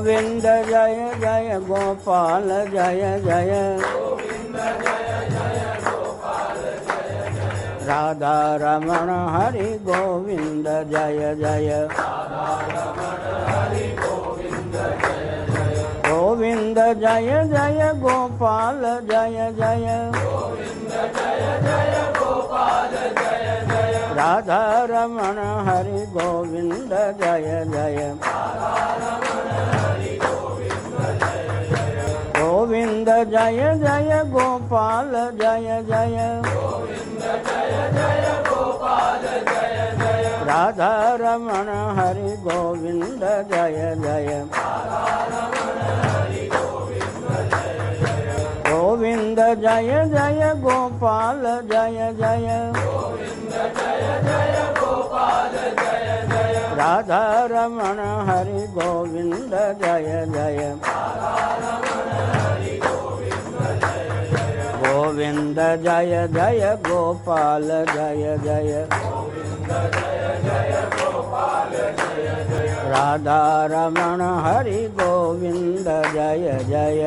गोविंद जय जय गोपाल जय जय राधा रमण हरि गोविंद जय जय गोविंद जय जय गोपाल जय जय राधा रमण हरि गोविंद जय जय गोविंद जय जय गोपाल जय जय राधा रमण हरि गोविंद जय जय गोविंद जय जय गोपाल जय जय राधा रमण हरि गोविंद जय जय गोविंद जय जय गोपाल जय जय राधा रमण हरि गोविंद जय जय।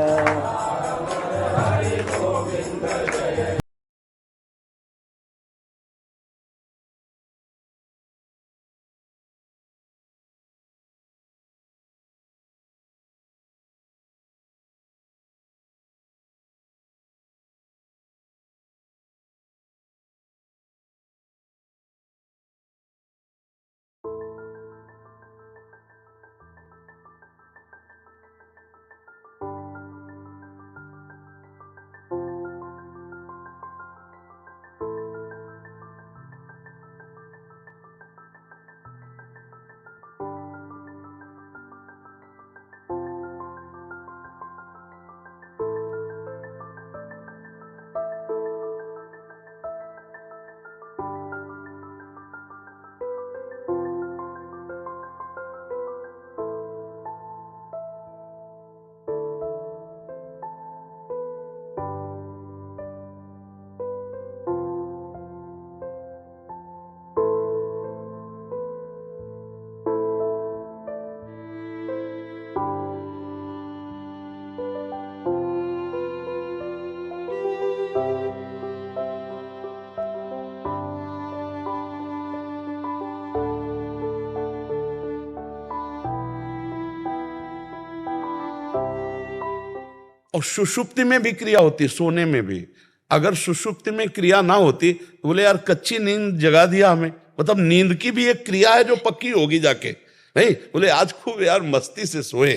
और सुषुप्ति में भी क्रिया होती, सोने में भी। अगर सुषुप्ति में क्रिया ना होती तो बोले यार कच्ची नींद जगा दिया हमें, मतलब नींद की भी एक क्रिया है जो पक्की होगी जाके। नहीं बोले आज खूब यार मस्ती से सोए,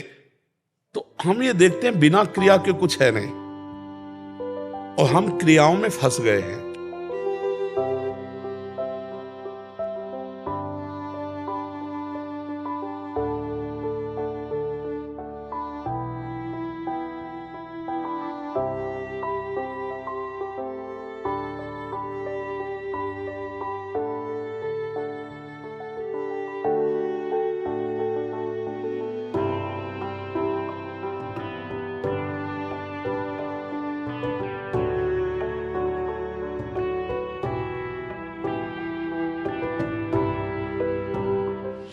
तो हम ये देखते हैं बिना क्रिया के कुछ है नहीं, और हम क्रियाओं में फंस गए हैं।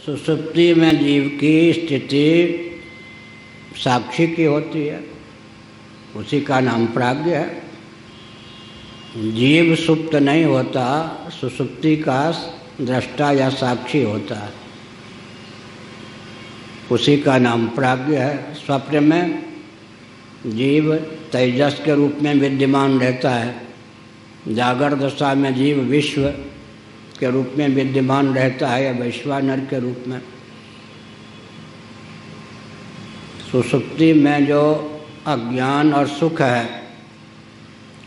सुषुप्ति में जीव की स्थिति साक्षी की होती है, उसी का नाम प्राज्ञ है। जीव सुप्त नहीं होता, सुषुप्ति का दृष्टा या साक्षी होता है, उसी का नाम प्राज्ञ है। स्वप्न में जीव तेजस के रूप में विद्यमान रहता है, जागृत दशा में जीव विश्व के रूप में विद्यमान रहता है या वैश्वानर के रूप में। सुषुप्ति में जो अज्ञान और सुख है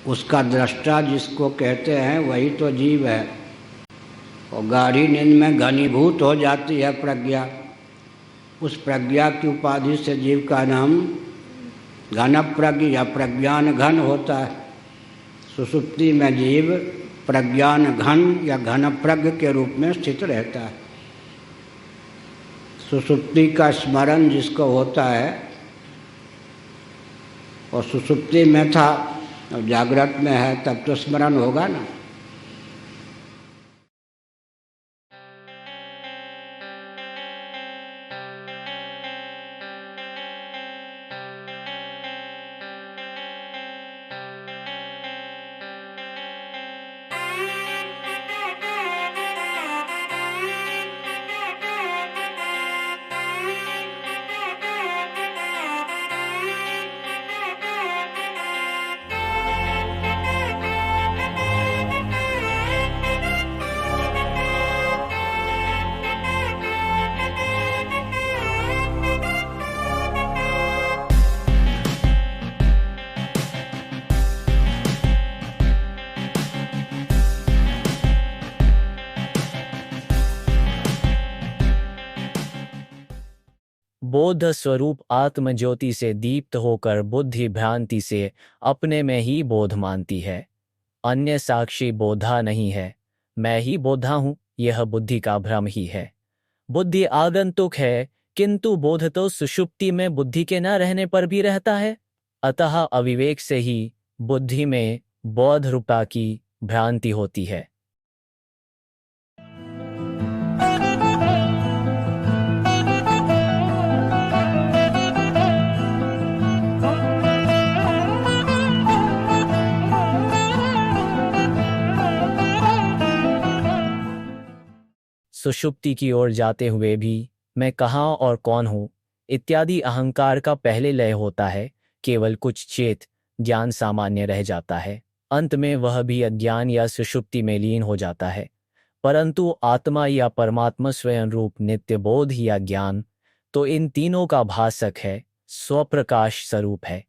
उसका दृष्टा जिसको कहते हैं वही तो जीव है। और गाढ़ी नींद में घनीभूत हो जाती है प्रज्ञा, उस प्रज्ञा की उपाधि से जीव का नाम घन प्रज्ञ या प्रज्ञान घन होता है। सुषुप्ति में जीव प्रज्ञान घन या घन प्रज्ञ के रूप में स्थित रहता है। सुषुप्ति का स्मरण जिसको होता है और सुषुप्ति में था और जागृत में है तब तो स्मरण होगा ना। बोध स्वरूप आत्म ज्योति से दीप्त होकर बुद्धि भ्रांति से अपने में ही बोध मानती है। अन्य साक्षी बोधा नहीं है, मैं ही बोधा हूं, यह बुद्धि का भ्रम ही है। बुद्धि आगंतुक है, किंतु बोध तो सुषुप्ति में बुद्धि के न रहने पर भी रहता है। अतः अविवेक से ही बुद्धि में बोध रूपा की भ्रांति होती है। सुषुप्ति की ओर जाते हुए भी मैं कहाँ और कौन हूँ इत्यादि अहंकार का पहले लय होता है। केवल कुछ चेत ज्ञान सामान्य रह जाता है, अंत में वह भी अज्ञान या सुषुप्ति में लीन हो जाता है। परंतु आत्मा या परमात्मा स्वयं रूप नित्य बोध या ज्ञान तो इन तीनों का भासक है, स्वप्रकाश स्वरूप है।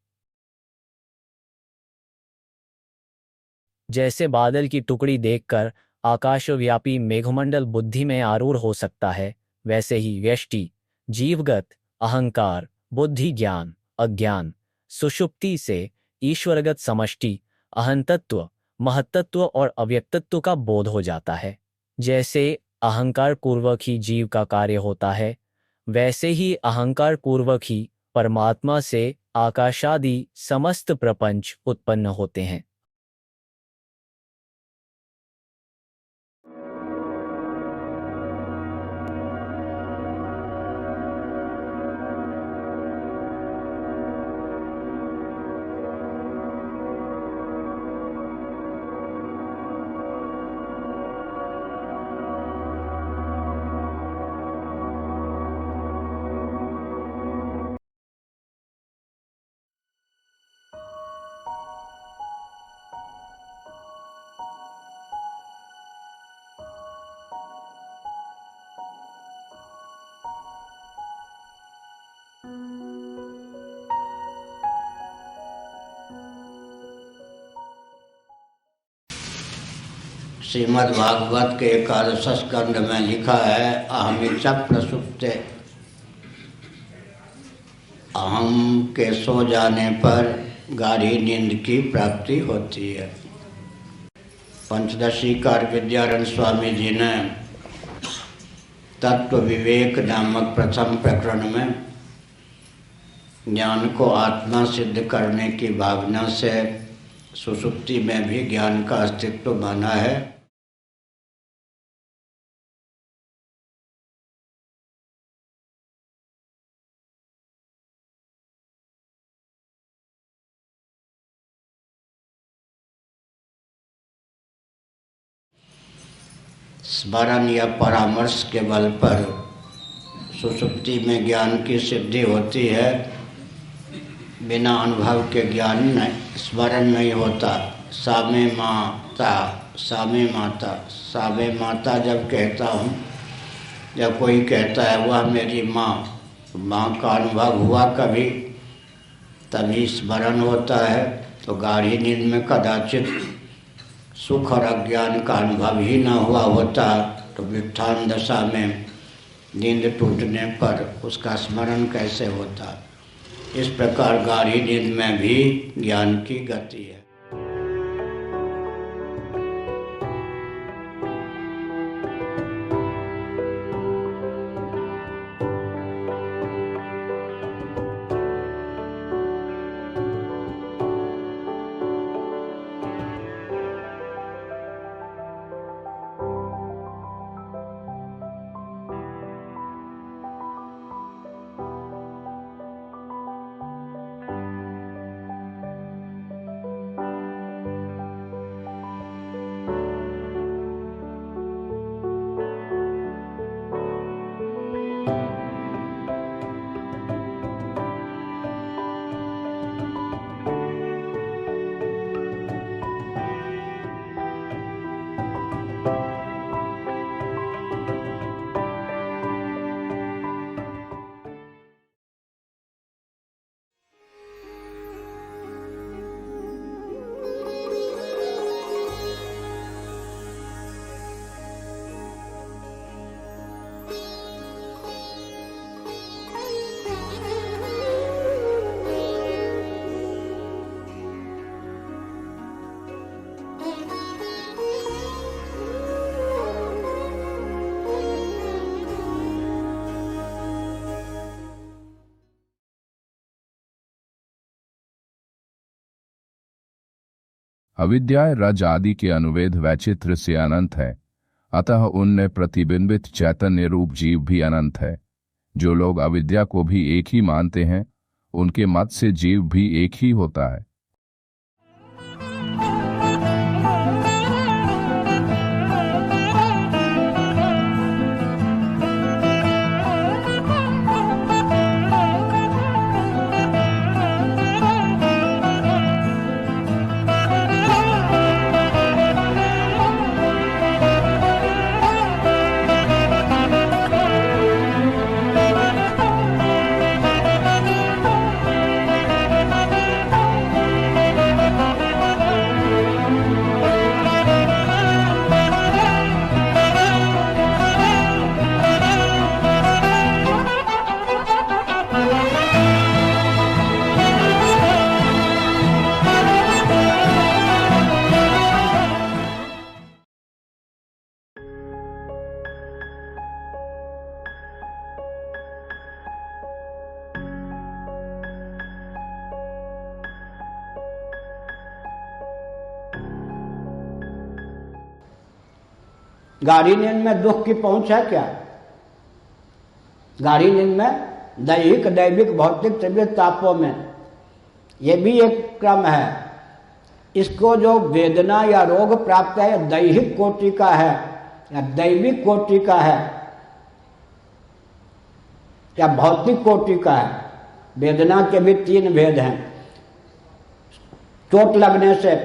जैसे बादल की टुकड़ी देखकर आकाशव्यापी मेघमंडल बुद्धि में आरूढ़ हो सकता है, वैसे ही व्यष्टि, जीवगत, अहंकार, बुद्धि, ज्ञान, अज्ञान, सुषुप्ति से ईश्वरगत समष्टि, अहंतत्व, महत्तत्व और अव्यक्तत्व का बोध हो जाता है। जैसे अहंकार पूर्वक ही जीव का कार्य होता है, वैसे ही अहंकार पूर्वक ही परमात्मा से आकाशादि समस्त प्रपंच उत्पन्न होते हैं। श्रीमद् भागवत के एकादश स्कंद में लिखा है, अहमिचा प्रसुप्ते, अहम के सो जाने पर गाढ़ी नींद की प्राप्ति होती है। पंचदशीकार विद्यारण्य स्वामी जी ने तत्व विवेक नामक प्रथम प्रकरण में ज्ञान को आत्मा सिद्ध करने की भावना से सुषुप्ति में भी ज्ञान का अस्तित्व माना है। स्मरण या परामर्श के बल पर सुषुप्ति में ज्ञान की सिद्धि होती है। बिना अनुभव के ज्ञान नहीं, स्मरण नहीं होता। सामे माता, सामे माता, सामे माता जब कहता हूँ, जब कोई कहता है वह मेरी माँ, माँ का अनुभव हुआ कभी, तभी स्मरण होता है। तो गाढ़ी नींद में कदाचित सुख और अज्ञान का अनुभव ही न हुआ होता, तो वित्थान दशा में नींद टूटने पर उसका स्मरण कैसे होता। इस प्रकार गाढ़ी नींद में भी ज्ञान की गति है। अविद्या रज आदि के अनुवेद वैचित्र से अनंत है, अतः उनमें प्रतिबिंबित चैतन्य रूप जीव भी अनंत है। जो लोग अविद्या को भी एक ही मानते हैं, उनके मत से जीव भी एक ही होता है। गाढ़ी नींद में दुख की पहुंच है क्या? गाढ़ी नींद में दैहिक दैविक भौतिक तबियत तापों में ये भी एक क्रम है। इसको जो वेदना या रोग प्राप्त है दैहिक कोटि का है या दैविक कोटि का है या भौतिक कोटि का है। वेदना के भी 3 भेद हैं। चोट लगने से,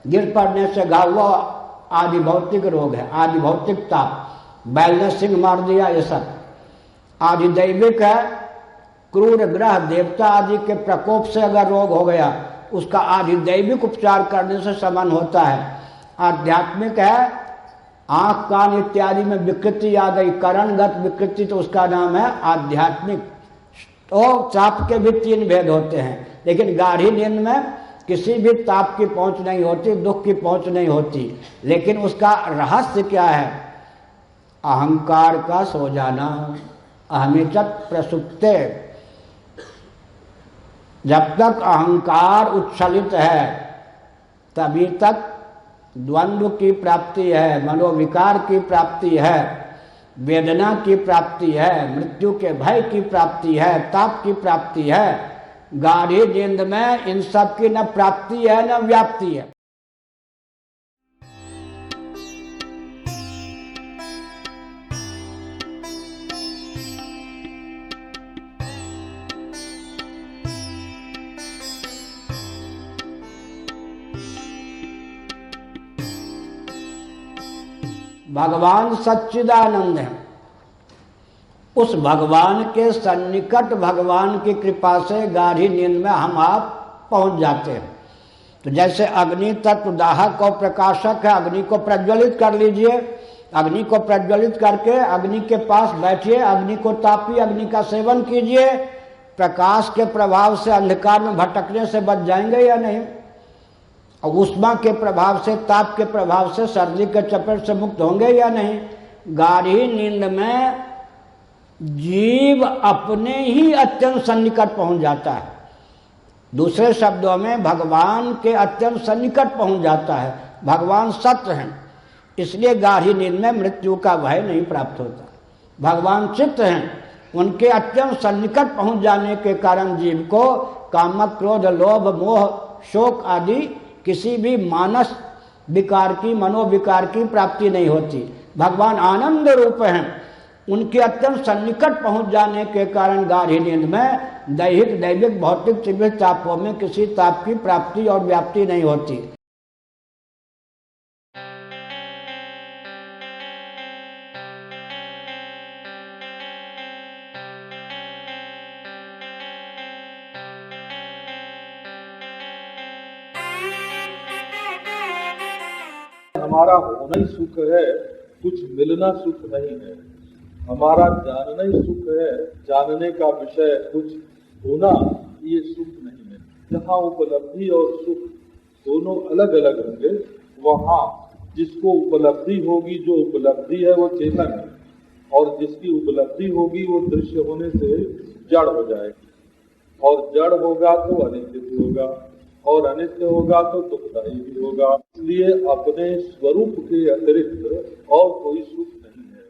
गिर पड़ने से घाव हुआ आदि भौतिक रोग है, आदि भौतिक ताप, बैल ने सिंह मार दिया, ये सब। आदि दैविक है, क्रूर ग्रह देवता आदि के प्रकोप से अगर रोग हो गया उसका आदि दैविक उपचार करने से शमन होता है। आध्यात्मिक है, आंख कान इत्यादि में विकृति आ गई, करणगत विकृति, तो उसका नाम है आध्यात्मिक। तो ताप के भी 3 भेद होते हैं, लेकिन गाढ़ी नींद में किसी भी ताप की पहुंच नहीं होती, दुख की पहुंच नहीं होती। लेकिन उसका रहस्य क्या है? अहंकार का सो जाना, अहमितत् प्रसुप्ते। जब तक अहंकार उच्छलित है तभी तक द्वंद्व की प्राप्ति है, मनोविकार की प्राप्ति है, वेदना की प्राप्ति है, मृत्यु के भय की प्राप्ति है, ताप की प्राप्ति है। गाढ़ी नींद में इन सब की न प्राप्ति है न व्याप्ति है। भगवान सच्चिदानंद है। उस भगवान के सन्निकट भगवान की कृपा से गाढ़ी नींद में हम आप पहुंच जाते हैं। तो जैसे अग्नि तत्व दाहक और प्रकाशक है, अग्नि को प्रज्वलित कर लीजिए, अग्नि को प्रज्वलित करके अग्नि के पास बैठिए, अग्नि को तापिए, अग्नि का सेवन कीजिए। प्रकाश के प्रभाव से अंधकार में भटकने से बच जाएंगे या नहीं? और उष्मा के प्रभाव से, ताप के प्रभाव से, सर्दी के चपेट से मुक्त होंगे या नहीं? गाढ़ी नींद में जीव अपने ही अत्यंत सन्निकट पहुंच जाता है। दूसरे शब्दों में भगवान के अत्यंत सन्निकट पहुंच जाता है। भगवान सत्य हैं, इसलिए गाढ़ी नींद में मृत्यु का भय नहीं प्राप्त होता। भगवान चित्त हैं, उनके अत्यंत सन्निकट पहुंच जाने के कारण जीव को कामक क्रोध लोभ मोह शोक आदि किसी भी मानस विकार की, मनोविकार की प्राप्ति नहीं होती। भगवान आनंद रूप हैं, उनके अत्यंत सन्निकट पहुंच जाने के कारण गाढ़ी नींद में दैहिक दैविक भौतिक तीव्र तापों में किसी ताप की प्राप्ति और व्याप्ति नहीं होती। हमारा होना ही सुख है, कुछ मिलना सुख नहीं है। हमारा जानना ही सुख है, जानने का विषय कुछ होना ये सुख नहीं है। जहाँ उपलब्धि और सुख दोनों अलग अलग होंगे, वहाँ जिसको उपलब्धि होगी, जो उपलब्धि है वो चेतन है, और जिसकी उपलब्धि होगी वो दृश्य होने से जड़ हो जाएगी, और जड़ होगा तो अनिश्चित होगा, और अनित्य होगा तो दुखदायी भी होगा। इसलिए अपने स्वरूप के अतिरिक्त और कोई सुख नहीं है।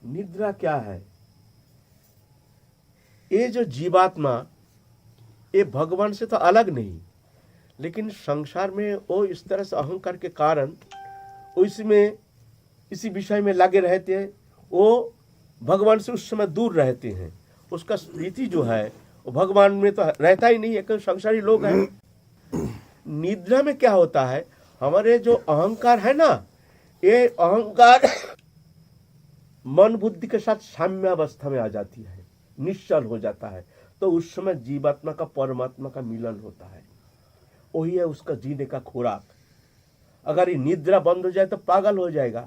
निद्रा क्या है? ये जो जीवात्मा ये भगवान से तो अलग नहीं, लेकिन संसार में वो इस तरह से अहंकार के कारण उसमें इसी विषय में लगे रहते हैं, वो भगवान से उस समय दूर रहते हैं। उसका स्थिति जो है वो भगवान में तो रहता ही नहीं है, क्योंकि संसारी लोग हैं। निद्रा में क्या होता है, हमारे जो अहंकार है ना, ये अहंकार मन बुद्धि के साथ साम्यावस्था में आ जाती है, निश्चल हो जाता है। तो उस समय जीवात्मा का परमात्मा का मिलन होता है। वही है उसका जीने का खुराक। अगर ये निद्रा बंद हो जाए तो पागल हो जाएगा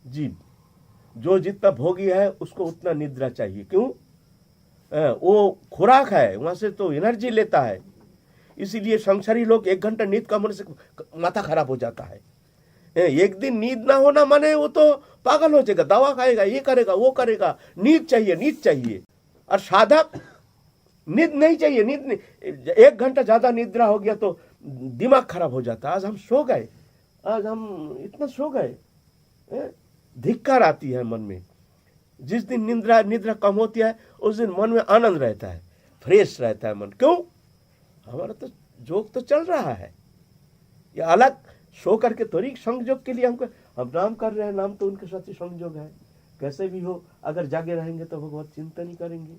जीव। जो जितना भोगी है उसको उतना निद्रा चाहिए। क्यों? वो खुराक है, वहां से तो एनर्जी लेता है। इसीलिए संसारी लोग 1 घंटा नींद कम होने से माथा खराब हो जाता है। एक दिन नींद ना होना माने वो तो पागल हो जाएगा, दवा खाएगा, ये करेगा वो करेगा। नींद चाहिए, नींद चाहिए। और साधक नींद नहीं चाहिए, नींद नहीं। 1 घंटा ज्यादा निद्रा हो गया तो दिमाग खराब हो जाता। आज हम सो गए, आज हम इतना सो गए, धिक्कार आती है मन में। जिस दिन निद्रा कम होती है उस दिन मन में आनंद रहता है, फ्रेश रहता है मन। क्यों? हमारा तो जोग तो चल रहा है। ये अलग सो करके थोड़ी संयोग के लिए हम नाम कर रहे हैं, नाम तो उनके साथ ही संयोग है। कैसे भी हो, अगर जागे रहेंगे तो भगवत चिंतन ही करेंगे।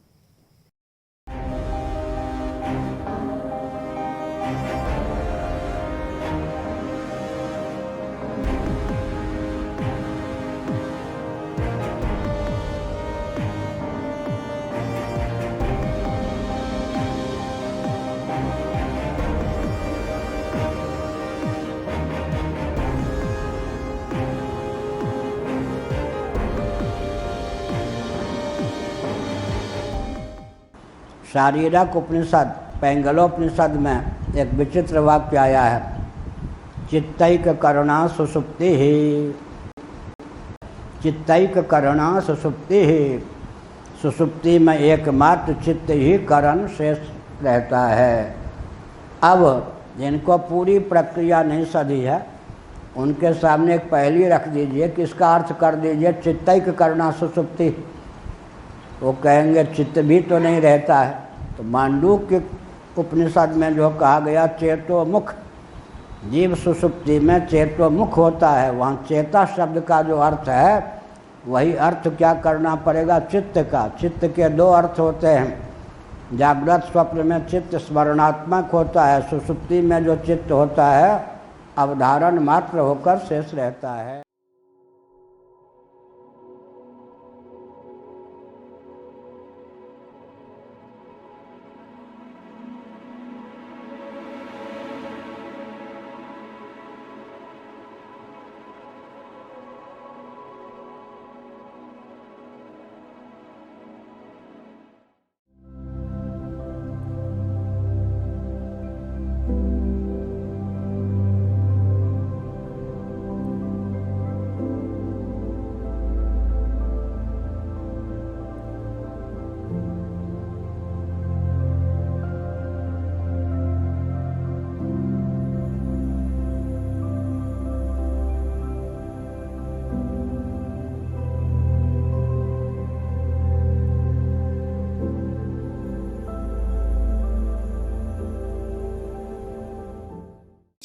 शारीरक उपनिषद पैंगलोपनिषद में एक विचित्र वाक्य आया है, चित्तैक करुणा सुषुप्ति ही, चित्तैक करुणा सुषुप्ति ही। सुषुप्ति में एकमात्र चित्त ही करण शेष रहता है। अब जिनको पूरी प्रक्रिया नहीं सधी है उनके सामने एक पहेली रख दीजिए कि इसका अर्थ कर दीजिए चित्तैक करुणा सुषुप्ति। वो कहेंगे चित्त भी तो नहीं रहता है। तो मांडूक्य उपनिषद में जो कहा गया चेतोमुख, जीव सुषुप्ति में चेतोमुख होता है, वहाँ चेता शब्द का जो अर्थ है वही अर्थ क्या करना पड़ेगा, चित्त का। चित्त के 2 अर्थ होते हैं, जागृत स्वप्न में चित्त स्मरणात्मक होता है, सुषुप्ति में जो चित्त होता है अवधारण मात्र होकर शेष रहता है।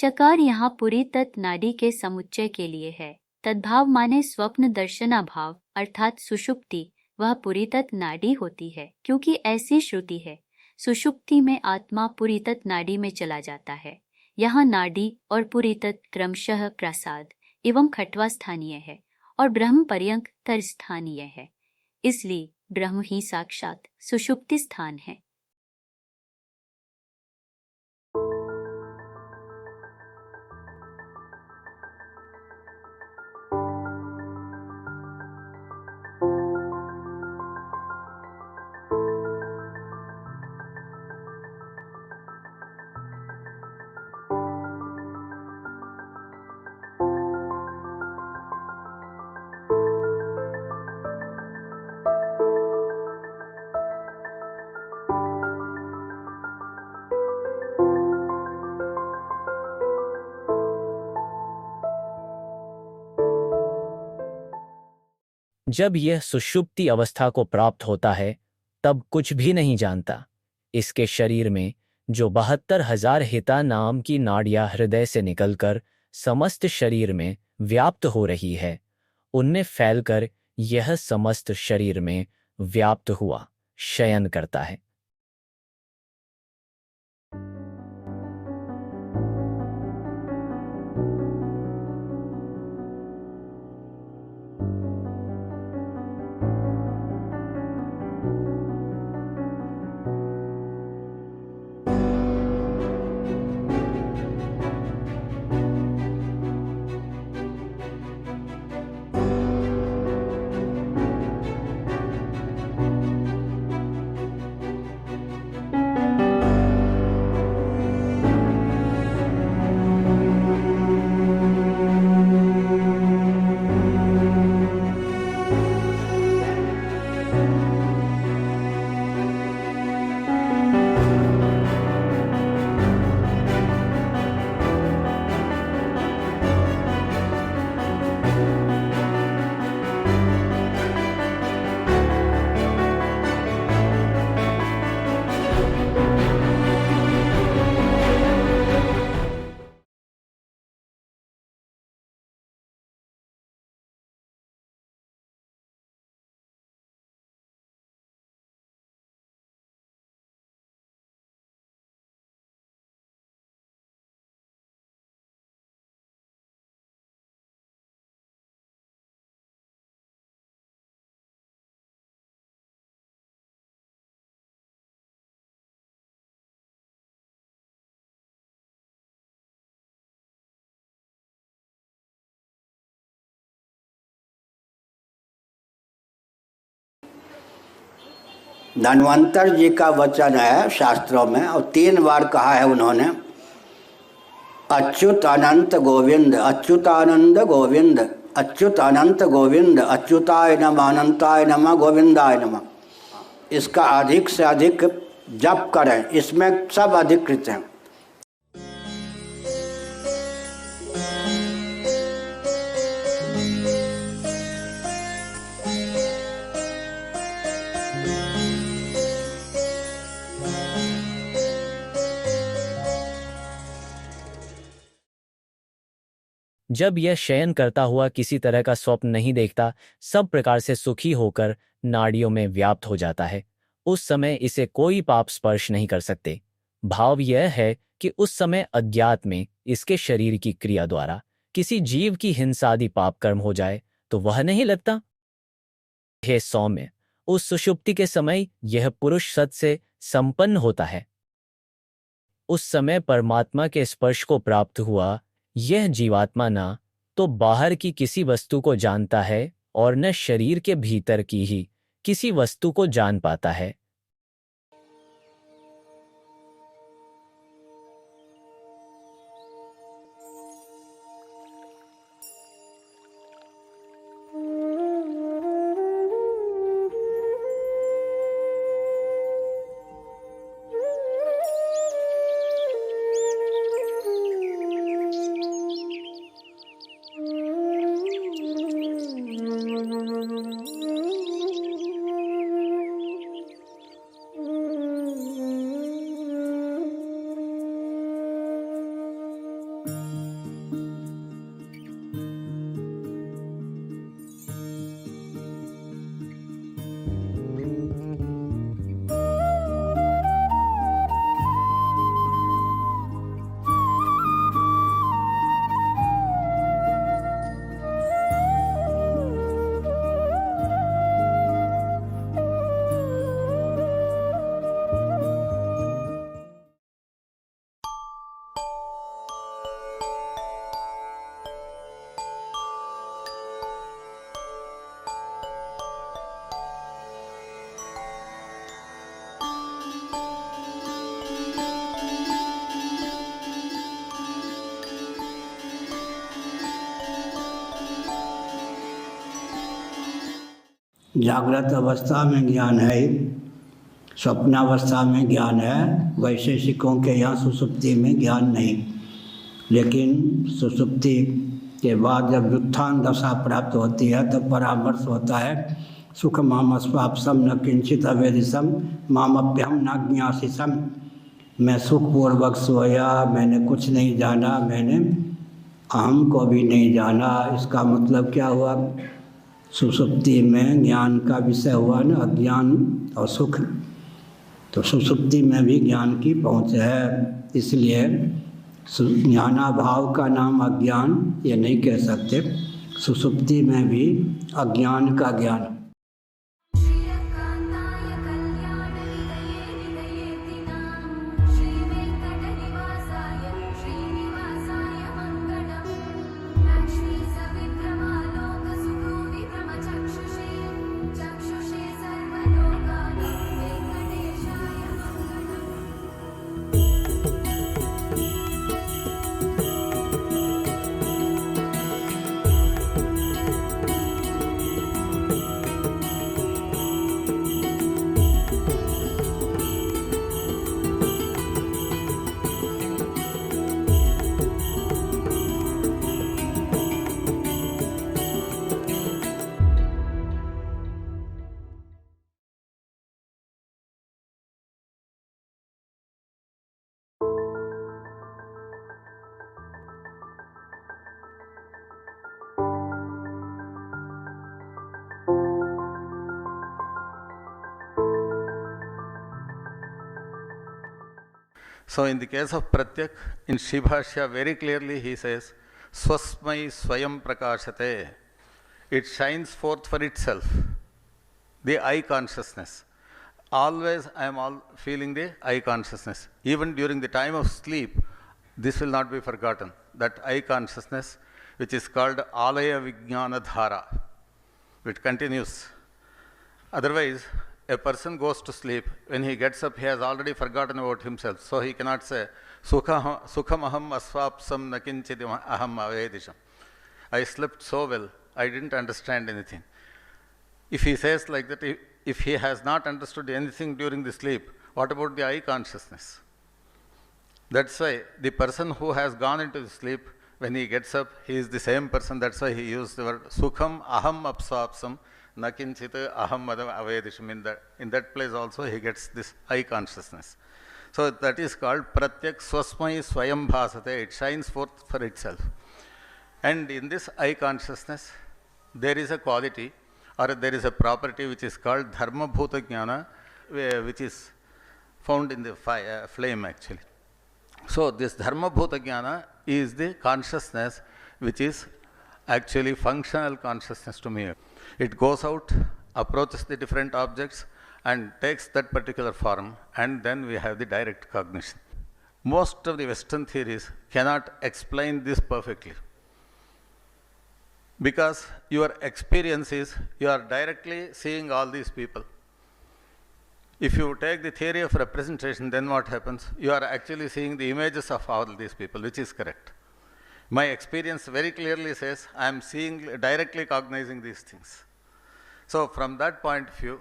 चकार यहाँ पूरी तत् नाड़ी के समुच्चय के लिए है। तद्भाव माने स्वप्न दर्शनाभाव अर्थात सुषुप्ति, वह पुरी तत् नाड़ी होती है, क्योंकि ऐसी श्रुति है, सुषुप्ति में आत्मा पुरी तत् नाड़ी में चला जाता है। यहाँ नाड़ी और पुरी तत् क्रमशः प्रसाद एवं खटवा स्थानीय है और ब्रह्म पर्यंक तर स्थानीय है, इसलिए ब्रह्म ही साक्षात सुषुप्ति स्थान है। जब यह सुषुप्ति अवस्था को प्राप्त होता है तब कुछ भी नहीं जानता। इसके शरीर में जो 72,000 हिता नाम की नाड़ियां हृदय से निकलकर समस्त शरीर में व्याप्त हो रही है, उनमें फैलकर यह समस्त शरीर में व्याप्त हुआ शयन करता है। धन्वंतर जी का वचन है शास्त्रों में, और 3 बार कहा है उन्होंने, अच्युत अनंत गोविंद, अच्युतानंद गोविंद, अच्युत अनंत गोविंद, अच्युताय नमः, अनंताय नमः, गोविंदाय नमः। इसका अधिक से अधिक जप करें, इसमें सब अधिकृत हैं। जब यह शयन करता हुआ किसी तरह का स्वप्न नहीं देखता, सब प्रकार से सुखी होकर नाड़ियों में व्याप्त हो जाता है, उस समय इसे कोई पाप स्पर्श नहीं कर सकते। भाव यह है कि उस समय अज्ञात में इसके शरीर की क्रिया द्वारा किसी जीव की हिंसादि पाप कर्म हो जाए तो वह नहीं लगता। हे सौम्य, उस सुषुप्ति के समय यह पुरुष सत से संपन्न होता है। उस समय परमात्मा के स्पर्श को प्राप्त हुआ यह जीवात्मा ना तो बाहर की किसी वस्तु को जानता है और न शरीर के भीतर की ही किसी वस्तु को जान पाता है। जागृत अवस्था में ज्ञान है ही, स्वप्नावस्था में ज्ञान है। वैशेषिकों के यहाँ सुषुप्ति में ज्ञान नहीं, लेकिन सुषुप्ति के बाद जब व्युत्थान दशा प्राप्त होती है तब परामर्श होता है, सुख मामस्वाप्सम न किंचित अवेदिशम मामप्यहम न ज्ञासिसम। मैं सुखपूर्वक सोया, मैंने कुछ नहीं जाना, मैंने अहम को भी नहीं जाना। इसका मतलब क्या हुआ? सुषुप्ति में ज्ञान का विषय हुआ ना, अज्ञान और सुख। तो सुषुप्ति में भी ज्ञान की पहुँच है, इसलिए ज्ञानाभाव का नाम अज्ञान ये नहीं कह सकते। सुषुप्ति में भी अज्ञान का ज्ञान। So in the case of Pratyak, in Shibhashya very clearly he says, Swasmai Swayam Prakashate. It shines forth for itself, the I consciousness. Always I am all feeling the I consciousness. Even during the time of sleep, this will not be forgotten. That I consciousness, which is called Alaya Vijnana Dhara, which continues. Otherwise, a person goes to sleep, when he gets up, he has already forgotten about himself. So he cannot say, Sukham aham asvapsam nakinchidim aham avedisham. I slept so well, I didn't understand anything. If he says like that, if he has not understood anything during the sleep, what about the I consciousness? That's why the person who has gone into the sleep, when he gets up, he is the same person. That's why he used the word Sukham aham apsvapsam nakinchit aham avedisham. In that place also he gets this I consciousness. So that is called Pratyak Swasmai Swayam Bhasate. It shines forth for itself. And in this I consciousness, there is a quality or there is a property which is called Dharma Bhuta Jnana, which is found in the flame actually. So this Dharma Bhuta Jnana is the consciousness which is actually functional consciousness to me. It goes out, approaches the different objects and takes that particular form, and then we have the direct cognition. Most of the Western theories cannot explain this perfectly, because your experience is you are directly seeing all these people. If you take the theory of representation, then what happens? You are actually seeing the images of all these people, which is correct. My experience very clearly says I am seeing, directly cognizing these things. So from that point of view,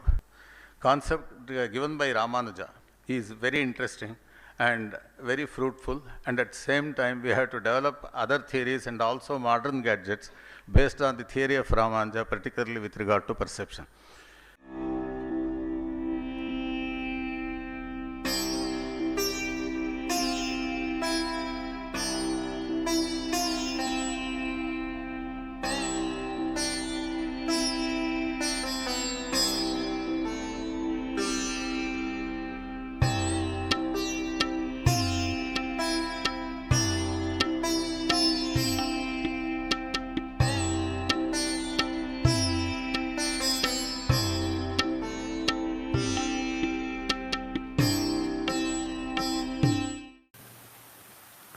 concept given by Ramanuja is very interesting and very fruitful, and at the same time we have to develop other theories and also modern gadgets based on the theory of Ramanuja, particularly with regard to perception.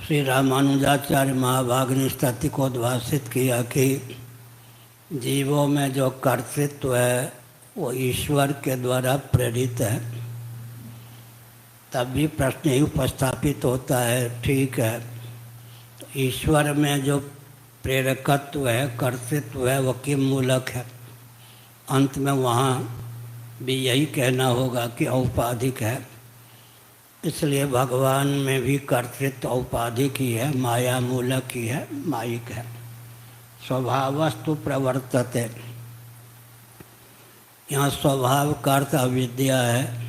Shri Ramanujacharya महाभाग ने इस तथ्य को उद्भाषित किया कि जीवों में जो कर्तृत्व है वो ईश्वर के द्वारा प्रेरित है। तब भी प्रश्न ही उपस्थापित होता है, ठीक है, तो ईश्वर में जो प्रेरकत्व है, कर्तृत्व है, वो किम मूलक है? अंत में वहाँ भी यही कहना होगा कि औपाधिक है। इसलिए भगवान में भी कर्तृत्व औपाधिक ही है, माया मूलक ही है, मायिक है। स्वभावस्तु प्रवर्तते, यहाँ स्वभाव का अर्थ अविद्या है।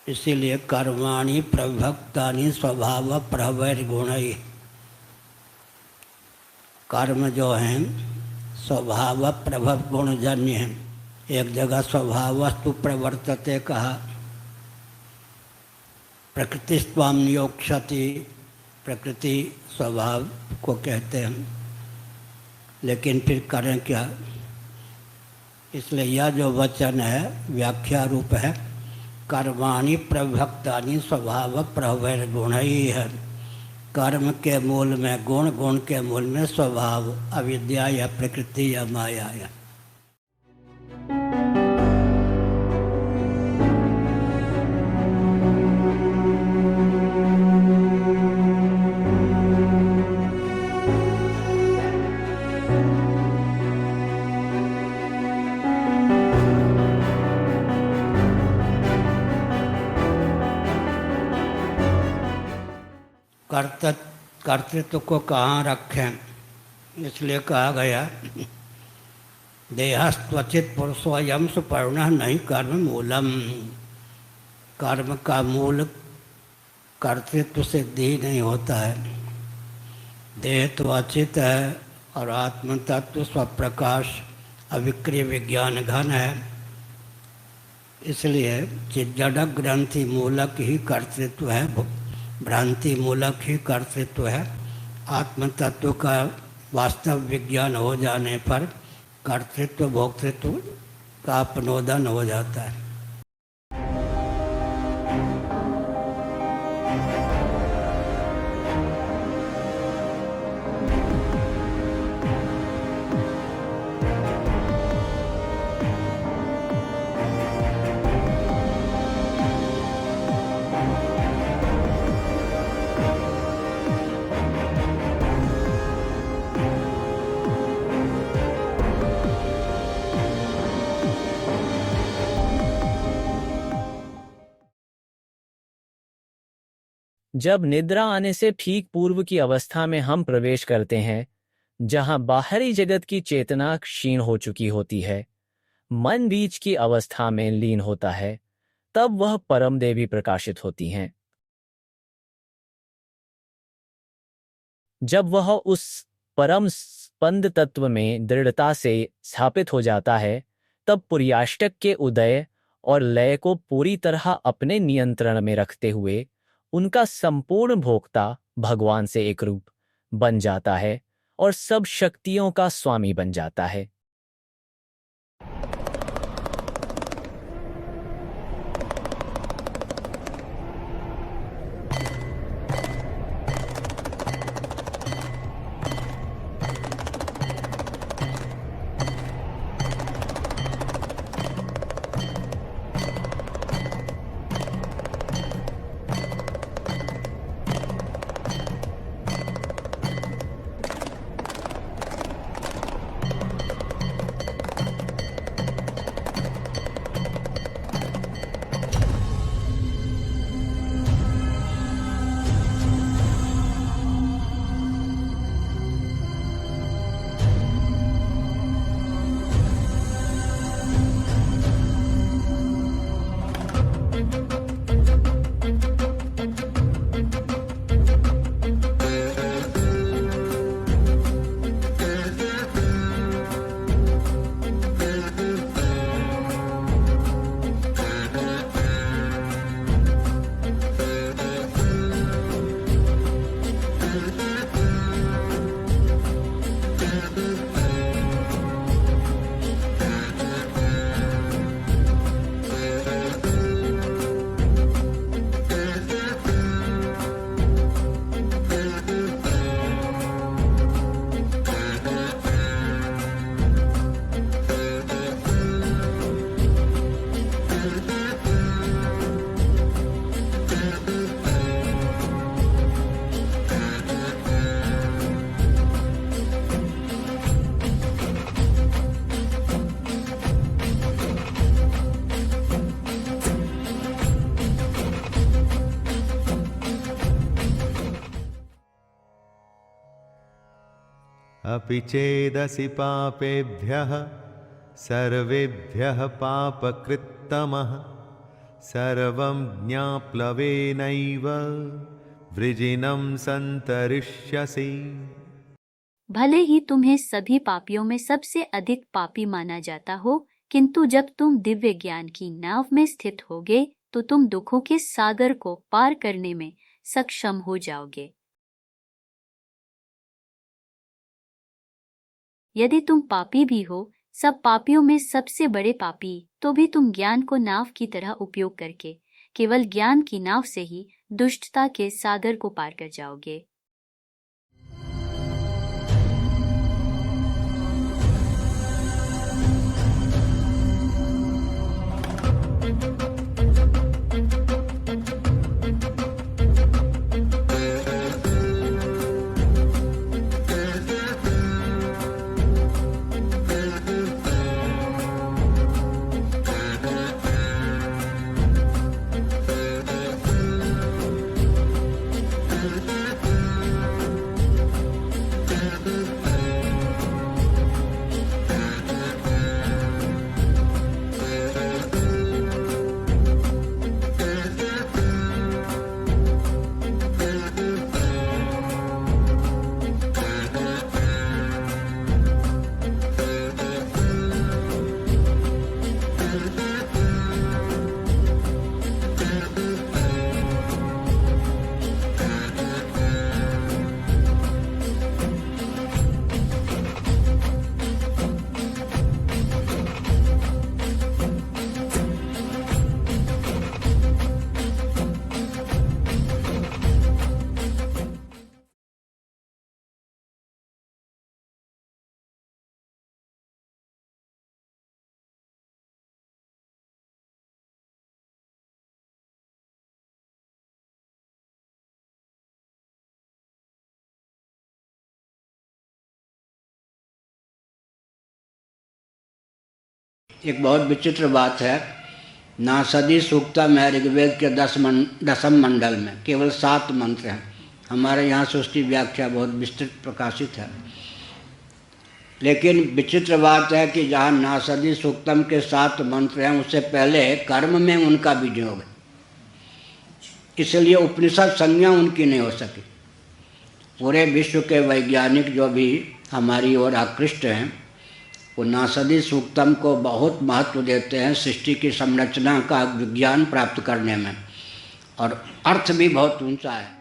इसीलिए कर्माणि प्रभक्तानि स्वभाव प्रवैर्गुणैः, कर्म जो हैं स्वभाव प्रभव गुणजन्य हैं। एक जगह स्वभावस्तु प्रवर्तते कहा, प्रकृति स्वाम नियोक्षति, प्रकृति स्वभाव को कहते हैं, लेकिन फिर करें क्या। इसलिए यह जो वचन है व्याख्या रूप है, कर्माणि प्रभक्तानि स्वभाव प्रवैर्गुणैः है। कर्म के मूल में गुण, गुण के मूल में स्वभाव, अविद्या या प्रकृति या माया है। कर्तृत्व को कहाँ रखें, इसलिए कहा गया देहस्त्वचित पुरुषोऽयं सुपर्णः नहीं कर्म मूलम। कर्म का मूल कर्तृत्व सिद्धि ही नहीं होता है। देह तो अचित है और आत्म तत्व स्वप्रकाश अविक्रिय विज्ञान घन है। इसलिए चिज्जड़ ग्रंथि मूलक ही कर्तृत्व है, भ्रांति मूलक ही कर्तृत्व है। आत्म तत्व का वास्तव विज्ञान हो जाने पर कर्तृत्व भोक्तृत्व का अपनोदन हो जाता है। जब निद्रा आने से ठीक पूर्व की अवस्था में हम प्रवेश करते हैं, जहां बाहरी जगत की चेतना क्षीण हो चुकी होती है, मन बीच की अवस्था में लीन होता है, तब वह परम देवी प्रकाशित होती हैं। जब वह उस परम स्पंद तत्व में दृढ़ता से स्थापित हो जाता है, तब पुर्याष्टक के उदय और लय को पूरी तरह अपने नियंत्रण में रखते हुए उनका संपूर्ण भोक्ता भगवान से एक रूप बन जाता है और सब शक्तियों का स्वामी बन जाता है। अपि चेदसि पापेभ्यः सर्वेभ्यः पापकृत्तमः सर्वं ज्ञाप्लवेनैव वृजिनं संतरिष्यसि। भले ही तुम्हें सभी पापियों में सबसे अधिक पापी माना जाता हो, किंतु जब तुम दिव्य ज्ञान की नाव में स्थित होगे तो तुम दुखों के सागर को पार करने में सक्षम हो जाओगे। यदि तुम पापी भी हो, सब पापियों में सबसे बड़े पापी, तो भी तुम ज्ञान को नाव की तरह उपयोग करके केवल ज्ञान की नाव से ही दुष्टता के सागर को पार कर जाओगे। एक बहुत विचित्र बात है, नासदी सूक्तम है ऋग्वेद के 10वें मंडल में, केवल 7 मंत्र हैं। हमारे यहाँ से उसकी व्याख्या बहुत विस्तृत प्रकाशित है। लेकिन विचित्र बात है कि जहाँ नासदी सूक्तम के 7 मंत्र हैं, उससे पहले कर्म में उनका विनियोग है, इसलिए उपनिषद संज्ञा उनकी नहीं हो सकी। पूरे विश्व के वैज्ञानिक जो भी हमारी ओर आकृष्ट हैं, वो नासदी सूक्तम को बहुत महत्व देते हैं सृष्टि की संरचना का विज्ञान प्राप्त करने में, और अर्थ भी बहुत ऊंचा है।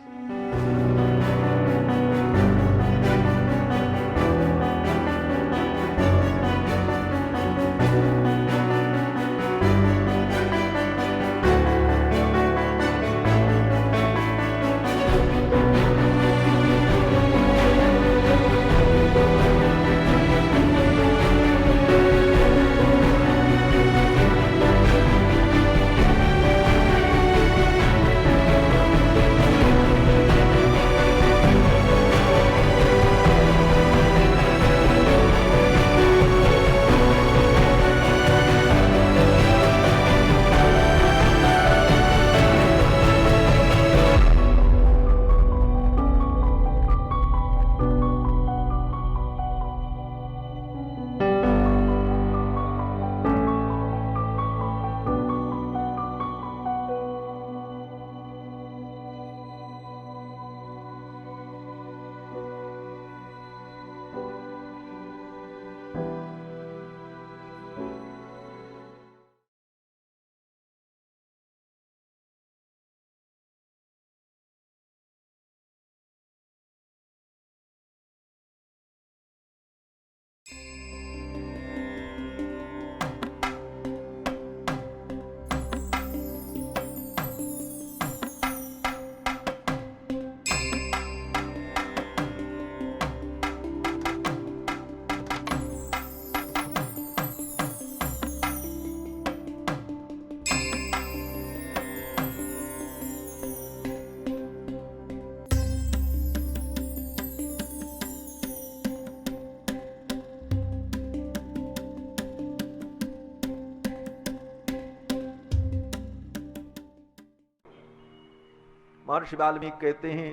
महर्षि वाल्मीकि कहते हैं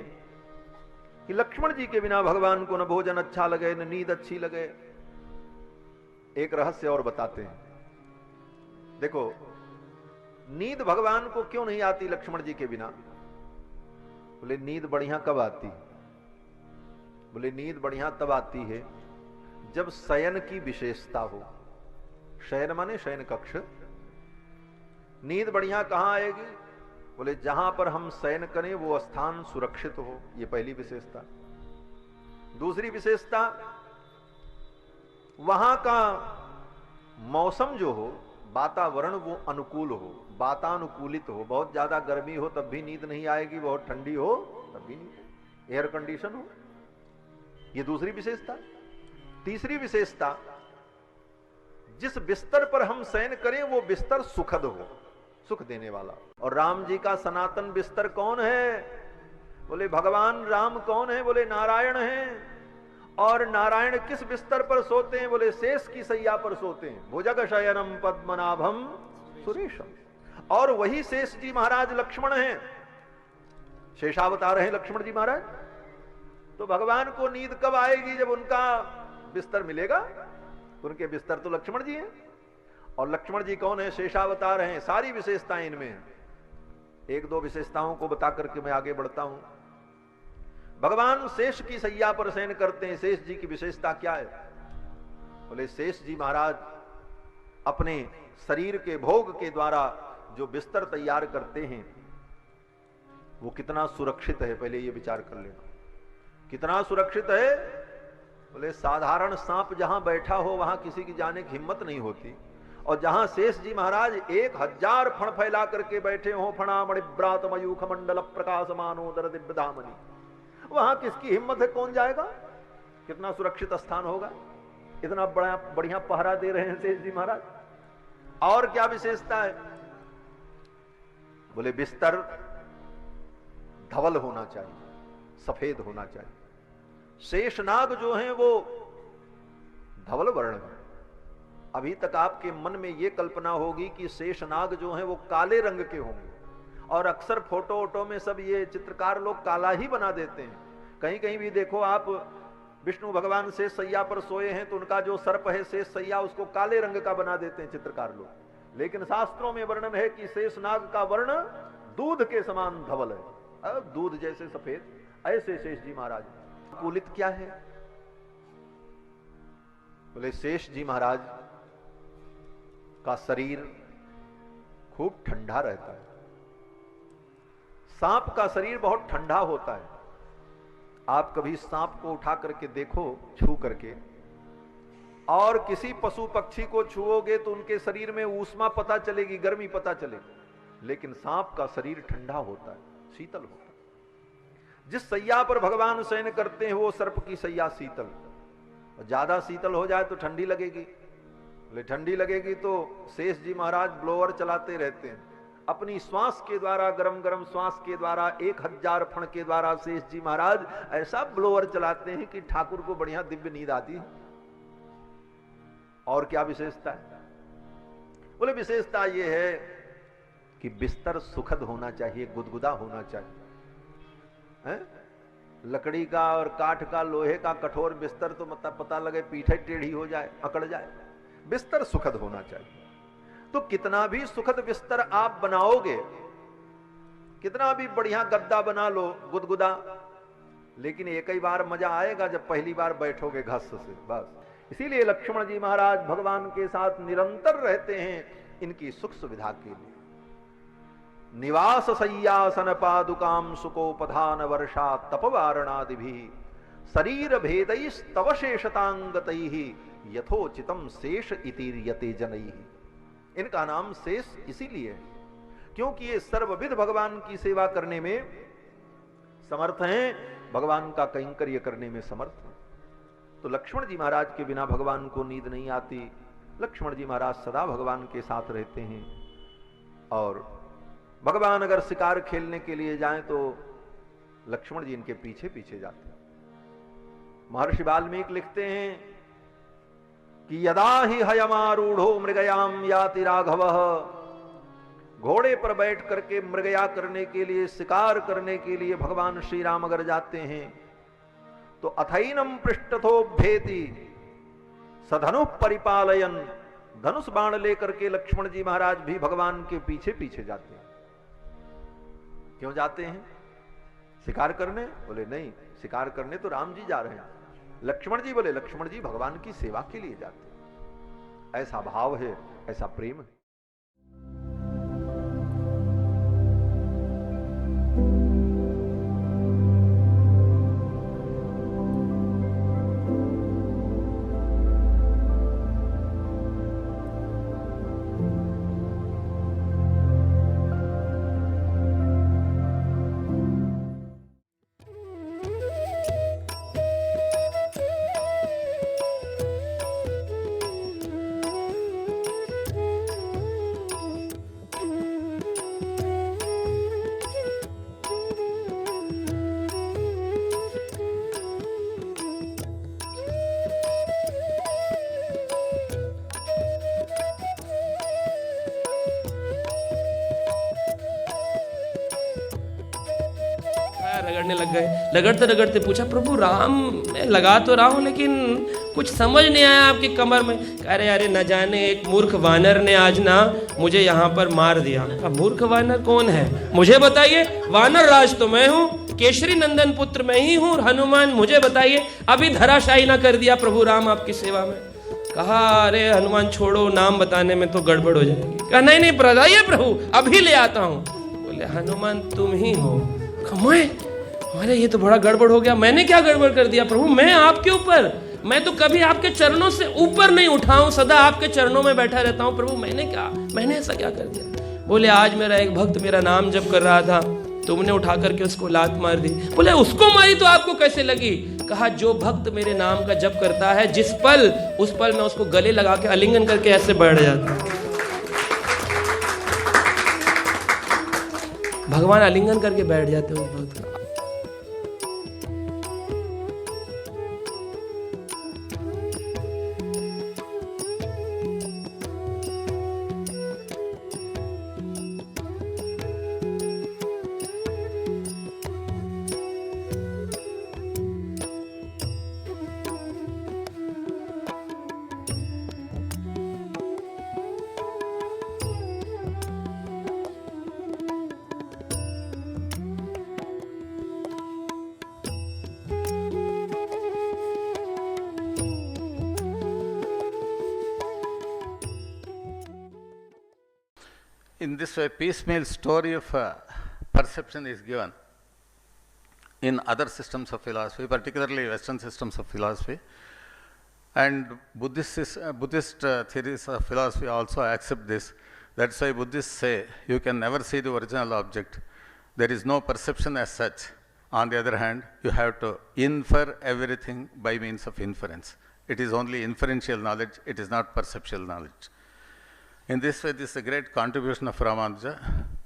कि लक्ष्मण जी के बिना भगवान को न भोजन अच्छा लगे न नींद अच्छी लगे। एक रहस्य और बताते हैं। देखो, नींद भगवान को क्यों नहीं आती लक्ष्मण जी के बिना? बोले नींद बढ़िया कब आती है? बोले नींद बढ़िया तब आती है जब शयन की विशेषता हो। शयन माने शयन कक्ष। नींद बढ़िया कहां आएगी? बोले जहां पर हम शयन करें वो स्थान सुरक्षित हो। ये पहली विशेषता। दूसरी विशेषता, वहां का मौसम जो हो, वातावरण वो अनुकूल हो, वातानुकूलित हो। बहुत ज्यादा गर्मी हो तब भी नींद नहीं आएगी, बहुत ठंडी हो तब भी नहीं। एयर कंडीशन हो। ये दूसरी विशेषता। तीसरी विशेषता, जिस बिस्तर पर हम शयन करें वो बिस्तर सुखद हो, सुख देने वाला। और राम जी का सनातन बिस्तर कौन है? बोले भगवान राम कौन है? बोले नारायण हैं। और नारायण किस बिस्तर पर सोते हैं? बोले शेष की सैया पर सोते हैं। भुजग शयनम पद्मनाभम सुरेशम। और वही शेष जी महाराज लक्ष्मण हैं, शेषावतार हैं लक्ष्मण जी महाराज। तो भगवान को नींद कब आएगी? जब उनका बिस्तर मिलेगा। उनके बिस्तर तो लक्ष्मण जी हैं। और लक्ष्मण जी कौन है? शेषावतार हैं। सारी विशेषताएं इनमें हैं। एक दो विशेषताओं को बता करके मैं आगे बढ़ता हूं। भगवान शेष की सैया पर शयन करते हैं। शेष जी की विशेषता क्या है? बोले शेष जी महाराज अपने शरीर के भोग के द्वारा जो बिस्तर तैयार करते हैं वो कितना सुरक्षित है, पहले ये विचार कर लेना। कितना सुरक्षित है? बोले साधारण सांप जहां बैठा हो वहां किसी की जाने की हिम्मत नहीं होती। और जहां शेष जी महाराज 1000 फण फैला करके बैठे हो, फणामणि ब्रात मयूख मंडल प्रकाशमानोदर दिव्य धामनी, वहां किसकी हिम्मत है? कौन जाएगा? कितना सुरक्षित स्थान होगा। इतना बड़ा बढ़िया पहरा दे रहे हैं शेष जी महाराज। और क्या विशेषता है? बोले बिस्तर धवल होना चाहिए, सफेद होना चाहिए। शेषनाग जो हैं वो धवल वर्ण है। अभी तक आपके मन में ये कल्पना होगी कि शेषनाग जो हैं वो काले रंग के होंगे। और अक्सर फोटो वोटो में सब ये चित्रकार लोग काला ही बना देते हैं। कहीं कहीं भी देखो आप, विष्णु भगवान शेष सैया पर सोए हैं तो उनका जो सर्प है शेष सैया उसको काले रंग का बना देते हैं चित्रकार लोग। लेकिन शास्त्रों में वर्णन है कि शेषनाग का वर्ण दूध के समान धवल है, दूध जैसे सफेद। ऐसे शेष जी महाराज। कुलित क्या है? बोले शेष जी महाराज का शरीर खूब ठंडा रहता है। सांप का शरीर बहुत ठंडा होता है। आप कभी सांप को उठा करके देखो, छू करके, और किसी पशु पक्षी को छुओगे तो उनके शरीर में ऊष्मा पता चलेगी, गर्मी पता चलेगी। लेकिन सांप का शरीर ठंडा होता है, शीतल होता है। जिस सैया पर भगवान शयन करते हैं वो सर्प की सैया शीतल। और ज्यादा शीतल हो जाए तो ठंडी लगेगी। बोले ठंडी लगेगी तो शेष जी महाराज ब्लोअर चलाते रहते हैं। अपनी श्वास के द्वारा, गरम गरम श्वास के द्वारा, 1000 फण के द्वारा शेष जी महाराज ऐसा ब्लोअर चलाते हैं कि ठाकुर को बढ़िया दिव्य नींद आती है। और क्या विशेषता है? बोले विशेषता यह है कि बिस्तर सुखद होना चाहिए, गुदगुदा होना चाहिए। लकड़ी का और काठ का, लोहे का कठोर बिस्तर तो मतलब पता लगे पीठे टेढ़ी हो जाए, अकड़ जाए। बिस्तर सुखद होना चाहिए। तो कितना भी सुखद बिस्तर आप बनाओगे, कितना भी बढ़िया गद्दा बना लो गुदगुदा, लेकिन एक ही बार मजा आएगा जब पहली बार बैठोगे घस से, बस। इसीलिए लक्ष्मण जी महाराज भगवान के साथ निरंतर रहते हैं इनकी सुख सुविधा के लिए। निवास सय्यासन पादुकाम सुकोपधान वर्षा तपवारणादि भी शरीर भेदई स्तव शेषतांगतई यथोचितम शेष इतिर्यते जनई। इनका नाम शेष इसीलिए है क्योंकि ये सर्वविध भगवान की सेवा करने में समर्थ हैं, भगवान का कैंकर्य करने में समर्थ हैं। तो लक्ष्मण जी महाराज के बिना भगवान को नींद नहीं आती। लक्ष्मण जी महाराज सदा भगवान के साथ रहते हैं। और भगवान अगर शिकार खेलने के लिए जाएं तो लक्ष्मण जी इनके पीछे पीछे जाते हैं। महर्षि वाल्मीकि लिखते हैं कि यदा ही हयमारूढ़ो मृगयाम याति राघवः, घोड़े पर बैठ करके मृगया करने के लिए, शिकार करने के लिए भगवान श्री राम अगर जाते हैं तो अथैनम पृष्ठथो भेति सधनु परिपालयन, धनुष बाण लेकर के लक्ष्मण जी महाराज भी भगवान के पीछे पीछे जाते हैं। क्यों जाते हैं? शिकार करने? बोले नहीं, शिकार करने तो राम जी जा रहे हैं। लक्ष्मण जी? बोले लक्ष्मण जी भगवान की सेवा के लिए जाते हैं। ऐसा भाव है, ऐसा प्रेम है। रगड़ने लग गए। रगड़ते रगड़ते पूछा, प्रभु राम मैं लगा तो रहा हूँ लेकिन कुछ समझ नहीं आया आपकी कमर में। अरे अरे न जाने एक मूर्ख वानर ने आज ना मुझे यहाँ पर मार दिया। अब मूर्ख वानर कौन है मुझे बताइए? वानर राज तो मैं हूँ, केशरी नंदन पुत्र मैं ही हूँ, हनुमान मुझे बताइए। अभी धराशायी ना कर दिया प्रभु राम आपकी सेवा में। कहा अरे हनुमान छोड़ो, नाम बताने में तो गड़बड़ हो जाएगी। कहा नहीं नहीं बताइए प्रभु, अभी ले आता हूँ। बोले हनुमान तुम ही हो? मैं? अरे ये तो बड़ा गड़बड़ हो गया। मैंने क्या गड़बड़ कर दिया प्रभु? मैं आपके ऊपर, मैं तो कभी आपके चरणों से ऊपर नहीं उठा हूं, सदा आपके चरणों में बैठा रहता हूं। प्रभु मैंने ऐसा क्या कर दिया? बोले आज मेरा एक भक्त मेरा नाम जप कर रहा था, तुमने उठा करके उसको लात मार दी। बोले उसको मारी तो आपको कैसे लगी? कहा जो भक्त मेरे नाम का जप करता है, जिस पल उस पल मैं उसको गले लगा के आलिंगन करके ऐसे बैठ जाता हूं। भगवान आलिंगन करके बैठ जाते हैं उस भक्त का। In this way, piecemeal story of perception is given in other systems of philosophy, particularly Western systems of philosophy. And Buddhist theories of philosophy also accept this. That's why Buddhists say you can never see the original object. There is no perception as such. On the other hand, you have to infer everything by means of inference. It is only inferential knowledge, it is not perceptual knowledge. In this way, this is a great contribution of Ramanuja,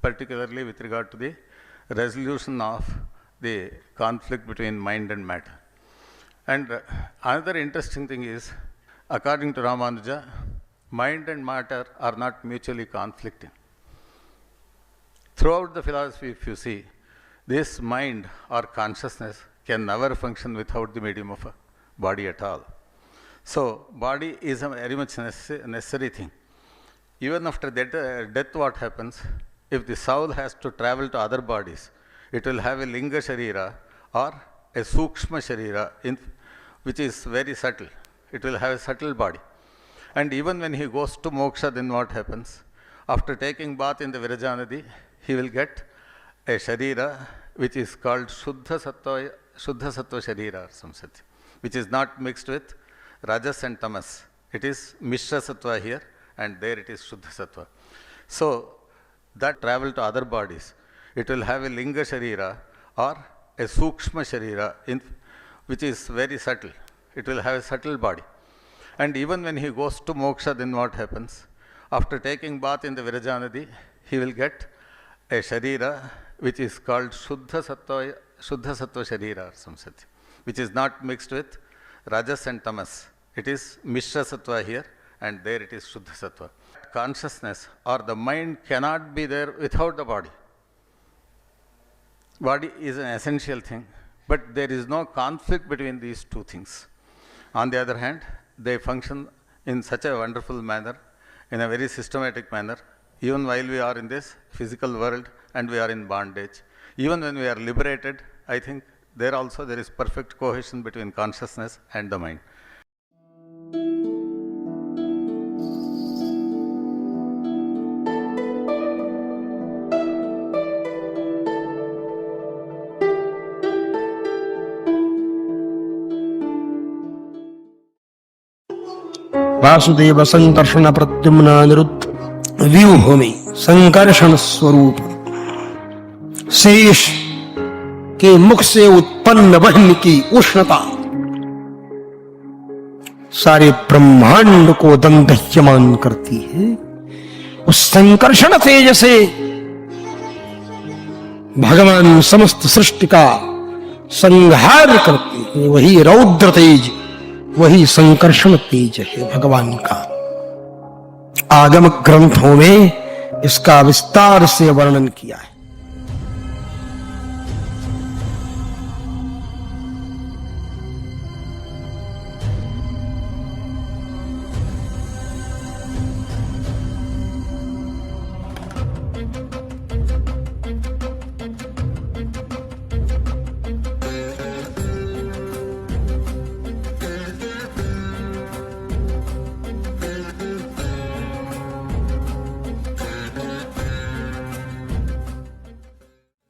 particularly with regard to the resolution of the conflict between mind and matter. And another interesting thing is, according to Ramanuja, mind and matter are not mutually conflicting. Throughout the philosophy, if you see, this mind or consciousness can never function without the medium of a body at all. So, body is a very much necessary thing. Even after death, what happens? If the soul has to travel to other bodies, it will have a linga sharira or a sukshma sharira, which is very subtle. It will have a subtle body. And even when he goes to moksha, then what happens? After taking bath in the Virajanadi, he will get a sharira which is called Shuddha Sattva Sharira or something, which is not mixed with Rajas and Tamas. It is Mishra Sattva here, and there it is Shuddha Sattva. So, that travel to other bodies, it will have a Linga Sharira or a Sukshma Sharira, which is very subtle. It will have a subtle body. And even when he goes to moksha, then what happens? After taking bath in the Virajanadi, he will get a Sharira which is called Shuddha Sattva Sharira or something, which is not mixed with Rajas and Tamas. It is Mishra Sattva here, and there it is Shuddha Sattva. Consciousness or the mind cannot be there without the body. Body is an essential thing. But there is no conflict between these two things. On the other hand, they function in such a wonderful manner, in a very systematic manner, even while we are in this physical world and we are in bondage. Even when we are liberated, I think there also there is perfect cohesion between consciousness and the mind. Vasudev Sankarshan Pradyumna निरुद्ध व्यूभूमि संकर्षण स्वरूप शेष के मुख से उत्पन्न वह्नि की उष्णता सारे ब्रह्मांड को दंडह्यमान करती है। उस संकर्षण तेज से भगवान समस्त सृष्टि का संहार करते हैं। वही रौद्र तेज, वही संकर्षण तेज है भगवान का। आगम ग्रंथों में इसका विस्तार से वर्णन किया है।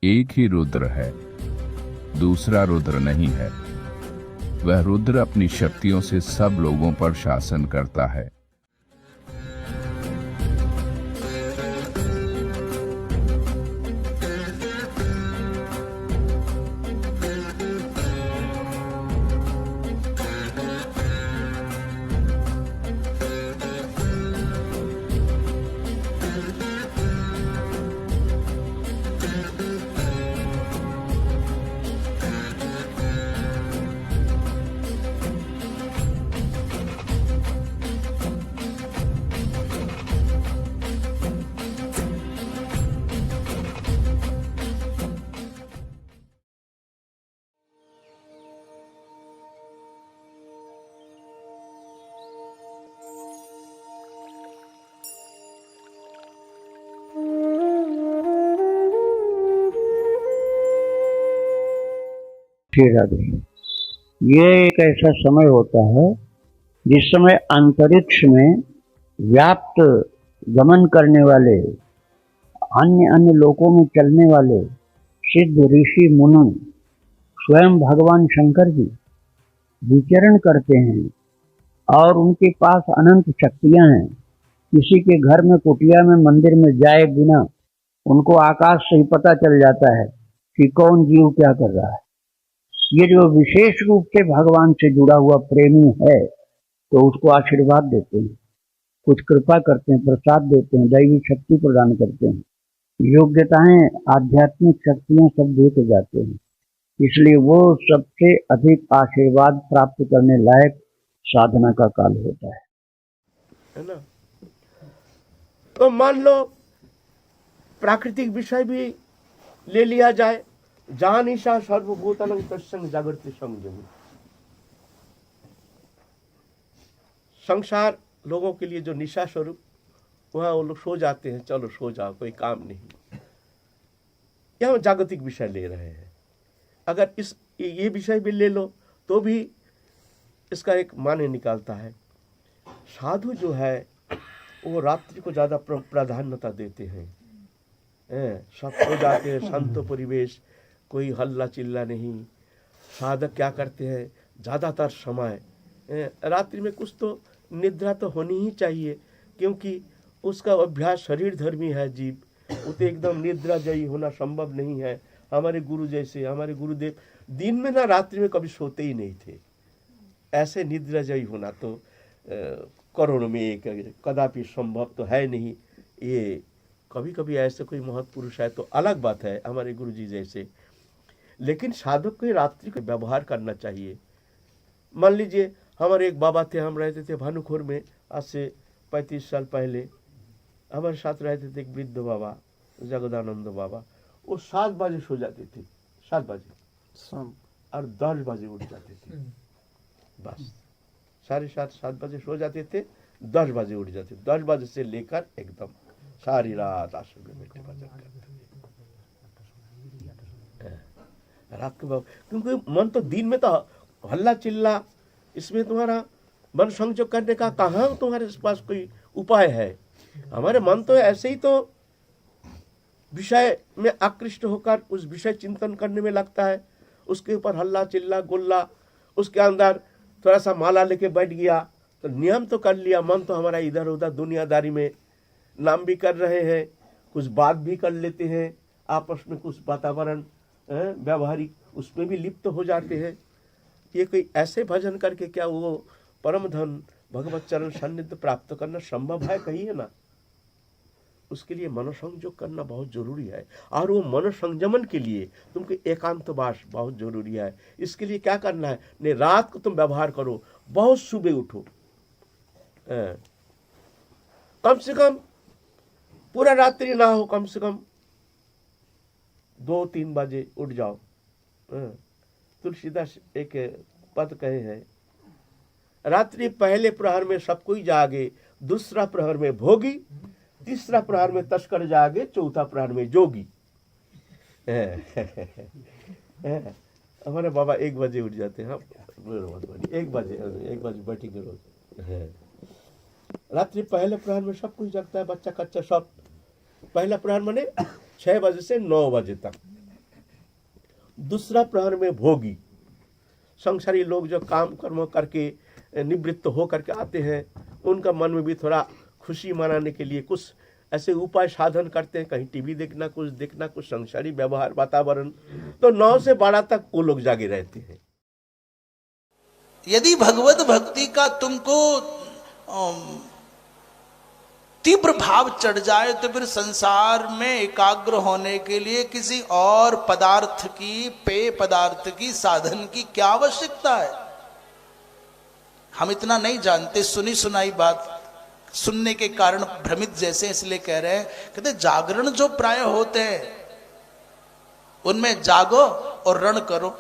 एक ही रुद्र है, दूसरा रुद्र नहीं है। वह रुद्र अपनी शक्तियों से सब लोगों पर शासन करता है। ये एक ऐसा समय होता है जिस समय अंतरिक्ष में व्याप्त गमन करने वाले, अन्य अन्य लोकों में चलने वाले सिद्ध ऋषि मुनि स्वयं भगवान शंकर जी विचरण करते हैं और उनके पास अनंत शक्तियां हैं। किसी के घर में, कुटिया में, मंदिर में जाए बिना उनको आकाश से ही पता चल जाता है कि कौन जीव क्या कर रहा है। ये जो विशेष रूप से भगवान से जुड़ा हुआ प्रेमी है तो उसको आशीर्वाद देते हैं, कुछ कृपा करते हैं, प्रसाद देते हैं, दैवी शक्ति प्रदान करते हैं, योग्यताएं, आध्यात्मिक शक्तियां सब दे के जाते हैं। इसलिए वो सबसे अधिक आशीर्वाद प्राप्त करने लायक साधना का काल होता है ना। तो मान लो प्राकृतिक विषय भी ले लिया जाए, जान ईशा सर्वभूतानं तस्संग जागृति संयम। संसार लोगों के लिए जो निशा स्वरूप, वहां वो लोग सो जाते हैं, चलो सो जाओ, कोई काम नहीं। यहां जागतिक विषय ले रहे हैं। अगर ये विषय भी ले लो तो भी इसका एक माने निकालता है। साधु जो है वो रात्रि को ज्यादा प्राधान्यता देते हैं। सब सो जाते हैं, शांत परिवेश, कोई हल्ला चिल्ला नहीं। साधक क्या करते हैं, ज़्यादातर समय रात्रि में कुछ तो निद्रा तो होनी ही चाहिए, क्योंकि उसका अभ्यास शरीर धर्मी है जीव, वो तो एकदम निद्राजयी होना संभव नहीं है। हमारे गुरु जैसे, हमारे गुरुदेव दिन में ना रात्रि में कभी सोते ही नहीं थे। ऐसे निद्राजयी होना तो करोड़ों में एक कदापि संभव तो है नहीं। ये कभी कभी ऐसे कोई महत्पुरुष है तो अलग बात है, हमारे गुरु जी जैसे। लेकिन साधक को रात्रि को व्यवहार करना चाहिए। मान लीजिए हमारे एक बाबा थे, हम रहते थे भानुखोर में, आज से 35 साल पहले हमारे साथ रहते थे एक वृद्ध बाबा, जगदानंद बाबा। वो 7 बजे सो जाते थे, 7 बजे। और 10 बजे उठ जाते थे। बस 7:30-7 बजे सो जाते थे, 10 बजे उठ जाते। 10 बजे से लेकर एकदम सारी रात आश्रम में बैठे भजन करते थे। रात के बाद, क्योंकि मन तो दिन में तो हल्ला चिल्ला, इसमें तुम्हारा मन संजोग करने का कहाँ तुम्हारे पास कोई उपाय है। हमारे मन तो ऐसे ही तो विषय में आकृष्ट होकर उस विषय चिंतन करने में लगता है, उसके ऊपर हल्ला चिल्ला गुल्ला, उसके अंदर थोड़ा सा माला लेके बैठ गया तो नियम तो कर लिया, मन तो हमारा इधर उधर दुनियादारी में नाम भी कर रहे हैं, कुछ बात भी कर लेते हैं आपस में, कुछ वातावरण व्यवहारिक उसमें भी लिप्त हो जाते हैं। ये कोई ऐसे भजन करके क्या वो परम धन भगवत चरण सान्निध्य प्राप्त करना संभव है? कहिए ना। उसके लिए मनोसंयोग करना बहुत जरूरी है, और वो मनोसंयमन के लिए तुमको एकांतवास बहुत जरूरी है। इसके लिए क्या करना है, नहीं रात को तुम व्यवहार करो, बहुत सुबह उठो, कम से कम पूरा रात्रि ना हो, कम से कम 2-3 बजे उठ जाओ। तुलसीदास एक पद कहे हैं, रात्रि पहले प्रहर में सब कोई जागे, दूसरा प्रहर में भोगी, तीसरा प्रहर में तस्कर जागे, चौथा प्रहर में जोगी। हमारे बाबा 1 बजे उठ जाते हैं। 1 बजे बैठेंगे रोज। रात्रि पहले प्रहर में सब कुछ जगता है, बच्चा कच्चा सब। पहला प्रहर माने 6 बजे से 9 बजे तक। दूसरा प्रहर में भोगी, संसारी लोग जो काम कर्म करके निवृत्त हो करके आते हैं, उनका मन में भी थोड़ा खुशी मनाने के लिए कुछ ऐसे उपाय साधन करते हैं, कहीं टीवी देखना, कुछ संसारी व्यवहार वातावरण। तो 9 से 12 तक वो लोग जागे रहते हैं। यदि भगवत भक्ति का तुमको तीव्र भाव चढ़ जाए तो फिर संसार में एकाग्र होने के लिए किसी और पदार्थ की, पेय पदार्थ की, साधन की क्या आवश्यकता है? हम इतना नहीं जानते, सुनी सुनाई बात सुनने के कारण भ्रमित जैसे, इसलिए कह रहे हैं। कहते जागरण जो प्राय होते हैं उनमें जागो और रण करो।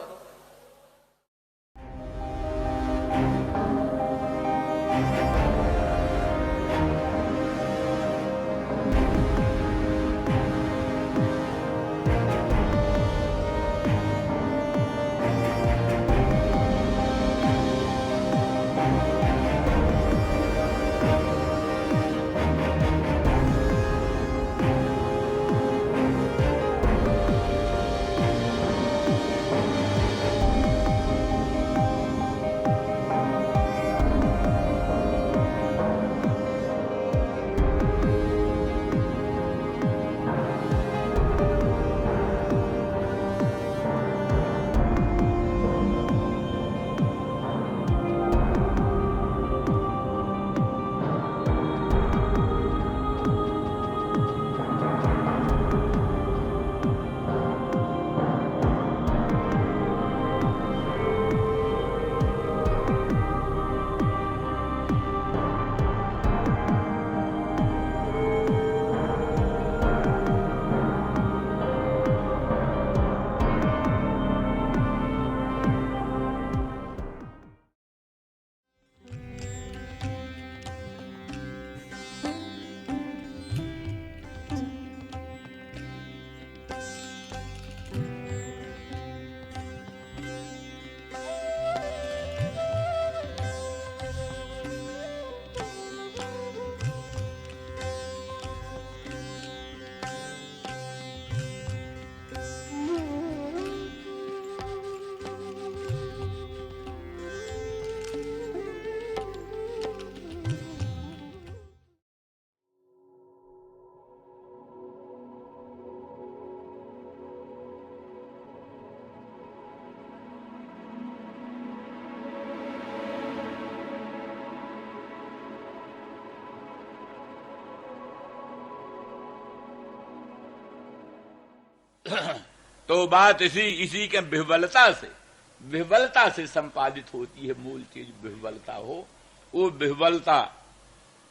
तो बात इसी के विह्वलता से संपादित होती है। मूल चीज विह्वलता हो, वो विह्वलता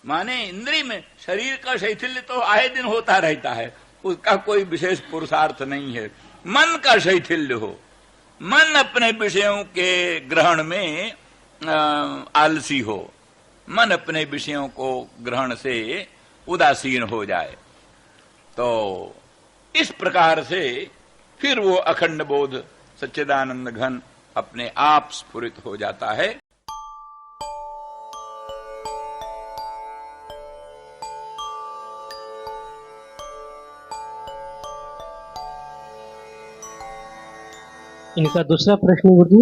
माने इंद्रिय में शरीर का शैथिल्य तो आए दिन होता रहता है, उसका कोई विशेष पुरुषार्थ नहीं है। मन का शैथिल्य हो, मन अपने विषयों के ग्रहण में आलसी हो, मन अपने विषयों को ग्रहण से उदासीन हो जाए, तो इस प्रकार से फिर वो अखंड बोध सच्चिदानंद घन अपने आप स्फुरित हो जाता है। इनका दूसरा प्रश्न गुरुजी,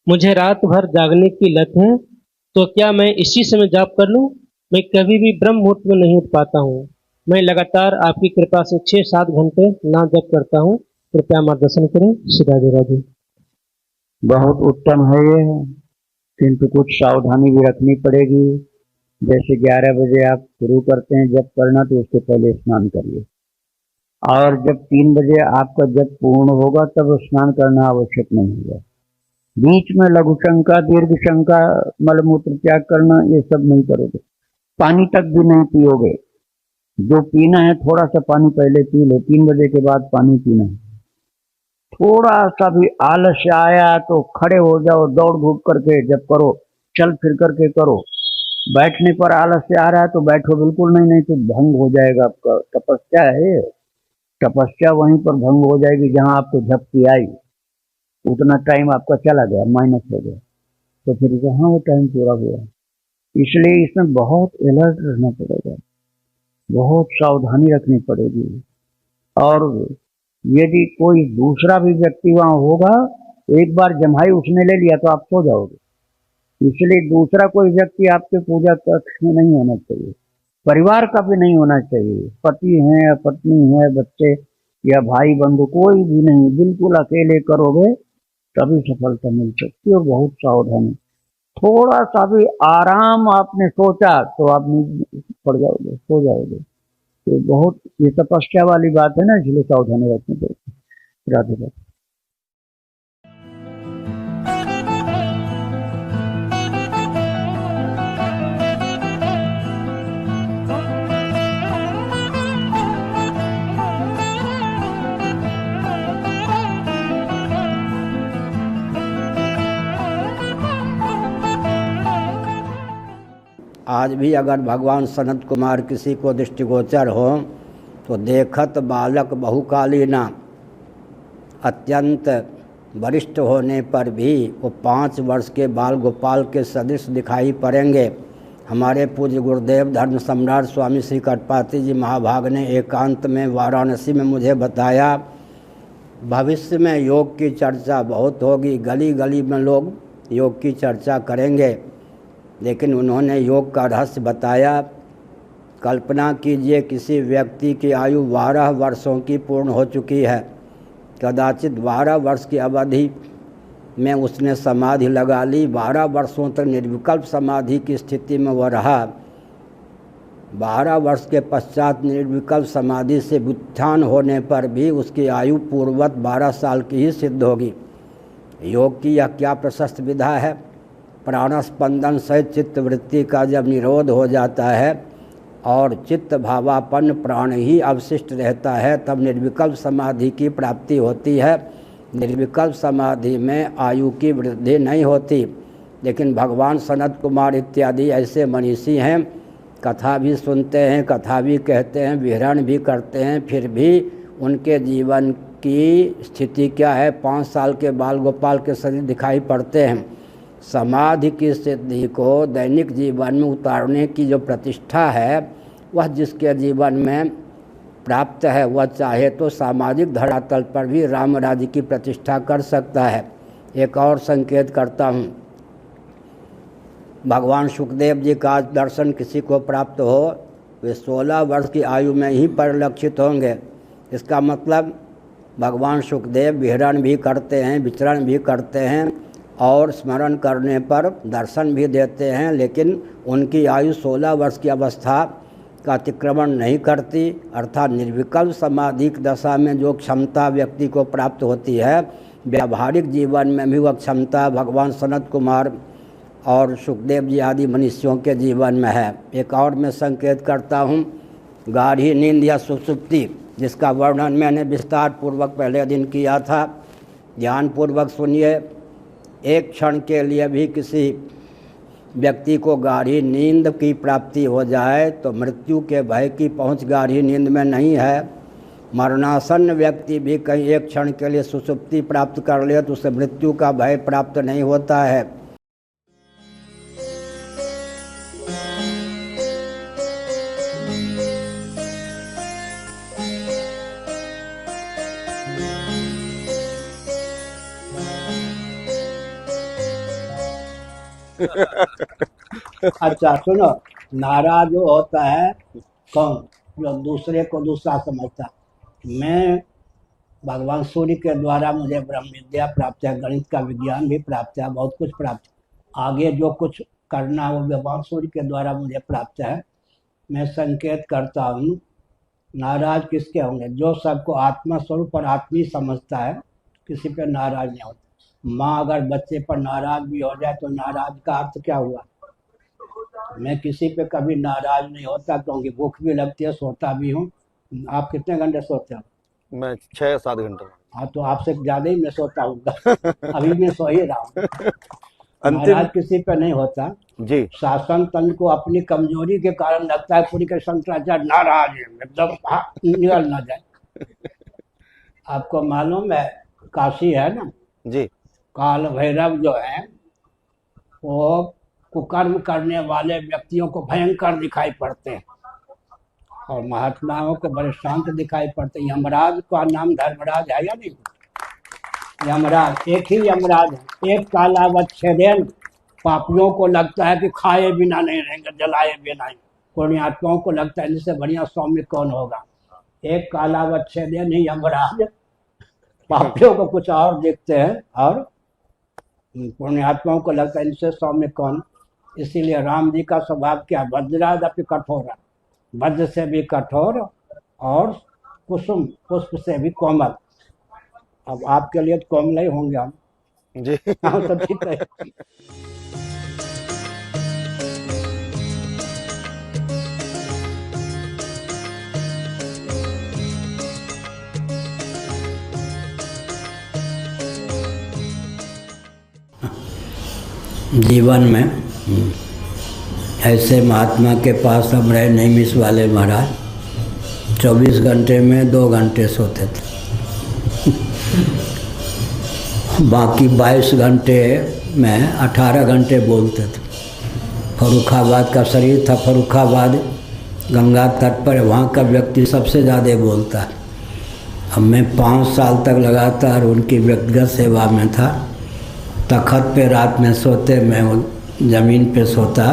मुझे रात भर जागने की लत है, तो क्या मैं इसी समय जाप कर लूं? मैं कभी भी ब्रह्म मुहूर्त में नहीं उठ पाता हूं। मैं लगातार आपकी कृपा से 6-7 घंटे ना जप करता हूं, कृपया मार्गदर्शन करें। राधे राधे। बहुत उत्तम है ये, किंतु कुछ सावधानी भी रखनी पड़ेगी। जैसे 11 बजे आप शुरू करते हैं जप करना, तो उसके पहले स्नान करिए, और जब 3 बजे आपका जप पूर्ण होगा तब स्नान करना आवश्यक नहीं होगा। बीच में लघु शंका, दीर्घ शंका, मलमूत्र त्याग करना, ये सब नहीं करोगे। पानी तक भी नहीं पियोगे। जो पीना है थोड़ा सा पानी पहले पी लो, 3 बजे के बाद पानी पीना है। थोड़ा सा भी आलस्य आया तो खड़े हो जाओ, दौड़ धूप करके जब करो, चल फिर करके करो। बैठने पर आलस्य आ रहा है तो बैठो बिल्कुल नहीं, नहीं तो भंग हो जाएगा आपका। तपस्या है, तपस्या वहीं पर भंग हो जाएगी जहां आपको झपकी आई, उतना टाइम आपका चला गया, माइनस हो गया, तो फिर कहाँ वो टाइम पूरा हुआ। इसलिए इसमें बहुत अलर्ट रहना पड़ेगा, बहुत सावधानी रखनी पड़ेगी। और यदि कोई दूसरा भी व्यक्ति वहां होगा, एक बार जम्हाई उसने ले लिया तो आप सो जाओगे। इसलिए दूसरा कोई व्यक्ति आपके पूजा कक्ष में नहीं होना चाहिए, परिवार का भी नहीं होना चाहिए। पति है या पत्नी है, बच्चे या भाई बंधु, कोई भी नहीं, बिल्कुल अकेले करोगे तभी सफलता मिल सकती है। और बहुत सावधानी, थोड़ा सा भी आराम आपने सोचा तो आप नींद पड़ जाओगे, सो जाओगे। तो बहुत ये तपस्या वाली बात है ना, इसलिए सावधानी रखनी पड़ेगी। राधे राधे। आज भी अगर भगवान सनत कुमार किसी को दृष्टिगोचर हो तो देखत बालक बहुकालीना, अत्यंत वरिष्ठ होने पर भी वो 5 वर्ष के बाल गोपाल के सदृश दिखाई पड़ेंगे। हमारे पूज्य गुरुदेव धर्म सम्राट स्वामी श्री कटपाती जी महाभाग ने एकांत में वाराणसी में मुझे बताया, भविष्य में योग की चर्चा बहुत होगी, गली गली में लोग योग की चर्चा करेंगे। लेकिन उन्होंने योग का रहस्य बताया। कल्पना कीजिए किसी व्यक्ति की आयु 12 वर्षों की पूर्ण हो चुकी है, कदाचित 12 वर्ष की अवधि में उसने समाधि लगा ली, 12 वर्षों तक निर्विकल्प समाधि की स्थिति में वह रहा। 12 वर्ष के पश्चात निर्विकल्प समाधि से व्युत्थान होने पर भी उसकी आयु पूर्ववत 12 साल की ही सिद्ध होगी। योग की यह क्या प्रशस्त विधा है। प्राण स्पंदन सहित चित्त वृत्ति का जब निरोध हो जाता है और चित्त भावापन्न प्राण ही अवशिष्ट रहता है, तब निर्विकल्प समाधि की प्राप्ति होती है। निर्विकल्प समाधि में आयु की वृद्धि नहीं होती। लेकिन भगवान सनत कुमार इत्यादि ऐसे मनीषी हैं, कथा भी सुनते हैं, कथा भी कहते हैं, विहरण भी करते हैं, फिर भी उनके जीवन की स्थिति क्या है, 5 साल के बाल गोपाल के शरीर दिखाई पड़ते हैं। समाधि की सिद्धि को दैनिक जीवन में उतारने की जो प्रतिष्ठा है, वह जिसके जीवन में प्राप्त है, वह चाहे तो सामाजिक धरातल पर भी राम राज्य की प्रतिष्ठा कर सकता है। एक और संकेत करता हूँ, भगवान सुखदेव जी का दर्शन किसी को प्राप्त हो, वे 16 वर्ष की आयु में ही परिलक्षित होंगे। इसका मतलब भगवान सुखदेव विहरण भी करते हैं, विचरण भी करते हैं और स्मरण करने पर दर्शन भी देते हैं, लेकिन उनकी आयु 16 वर्ष की अवस्था का अतिक्रमण नहीं करती। अर्थात निर्विकल्प समाधि की दशा में जो क्षमता व्यक्ति को प्राप्त होती है, व्यावहारिक जीवन में भी वह क्षमता भगवान सनत कुमार और सुखदेव जी आदि मनुष्यों के जीवन में है। एक और मैं संकेत करता हूँ, गाढ़ी नींद या सुषुप्ति, जिसका वर्णन मैंने विस्तार पूर्वक पहले दिन किया था, ध्यानपूर्वक सुनिए। एक क्षण के लिए भी किसी व्यक्ति को गाढ़ी नींद की प्राप्ति हो जाए तो मृत्यु के भय की पहुंच गाढ़ी नींद में नहीं है। मरणासन्न व्यक्ति भी कहीं एक क्षण के लिए सुषुप्ति प्राप्त कर ले तो उसे मृत्यु का भय प्राप्त नहीं होता है। अच्छा सुनो, नाराज जो होता है कौन? जो दूसरे को दूसरा समझता है। मैं भगवान सूर्य के द्वारा मुझे ब्रह्म विद्या प्राप्त है, गणित का विज्ञान भी प्राप्त है, बहुत कुछ प्राप्त है। आगे जो कुछ करना वो भगवान सूर्य के द्वारा मुझे प्राप्त है। मैं संकेत करता हूँ, नाराज किसके होंगे? जो सबको आत्मा स्वरूप और आत्मी समझता है, किसी पे नाराज नहीं होता। माँ अगर बच्चे पर नाराज भी हो जाए तो नाराज का अर्थ क्या हुआ? मैं किसी पे कभी नाराज नहीं होता क्योंकि भूख भी लगती है, सोता भी हूँ। आप कितने घंटे सोते हो? मैं 6-7 घंटे। हाँ तो आपसे ज्यादा ही मैं सोता हूँ। अभी मैं सो ही रहा हूँ। नाराज किसी पे नहीं होता जी। शासन तंत्र को अपनी कमजोरी के कारण लगता है पूरी के शंकराचार्य नाराज है, एकदम निकल ना जाए। आपको मालूम है काशी है ना जी, काल भैरव जो है वो कुकर्म करने वाले व्यक्तियों को भयंकर दिखाई पड़ते हैं और महात्माओं को बड़े शांत दिखाई पड़ते हैं। यमराज का नाम धर्मराज है या नहीं? यमराज एक ही यमराज है, एक कालावच्छेदन। पापियों को लगता है कि खाए बिना नहीं रहेंगे, जलाए बिना नहीं। पुण्यात्माओं को लगता है इनसे बढ़िया सौम्य कौन होगा। एक कालावच्छेदन ही यमराज, पापियों को कुछ और देखते हैं और पुण्यात्माओं को लगता है इनसे सौम्य कौन। इसीलिए राम जी का स्वभाव क्या? वज्राद अपि कठोर, वज्र से भी कठोर और कुसुम पुष्प से भी कोमल। अब आपके लिए कोमल ही होंगे हम जी। हाँ तो ठीक है। जीवन में ऐसे महात्मा के पास हम रहे नैमिष वाले महाराज 24 घंटे में 2 घंटे सोते थे। बाकी 22 घंटे में 18 घंटे बोलते थे। फर्रुखाबाद का शरीर था, फर्रुखाबाद गंगा तट पर, वहाँ का व्यक्ति सबसे ज़्यादा बोलता है। अब मैं 5 साल तक लगातार उनकी व्यक्तिगत सेवा में था। तखत पे रात में सोते, मैं ज़मीन पे सोता।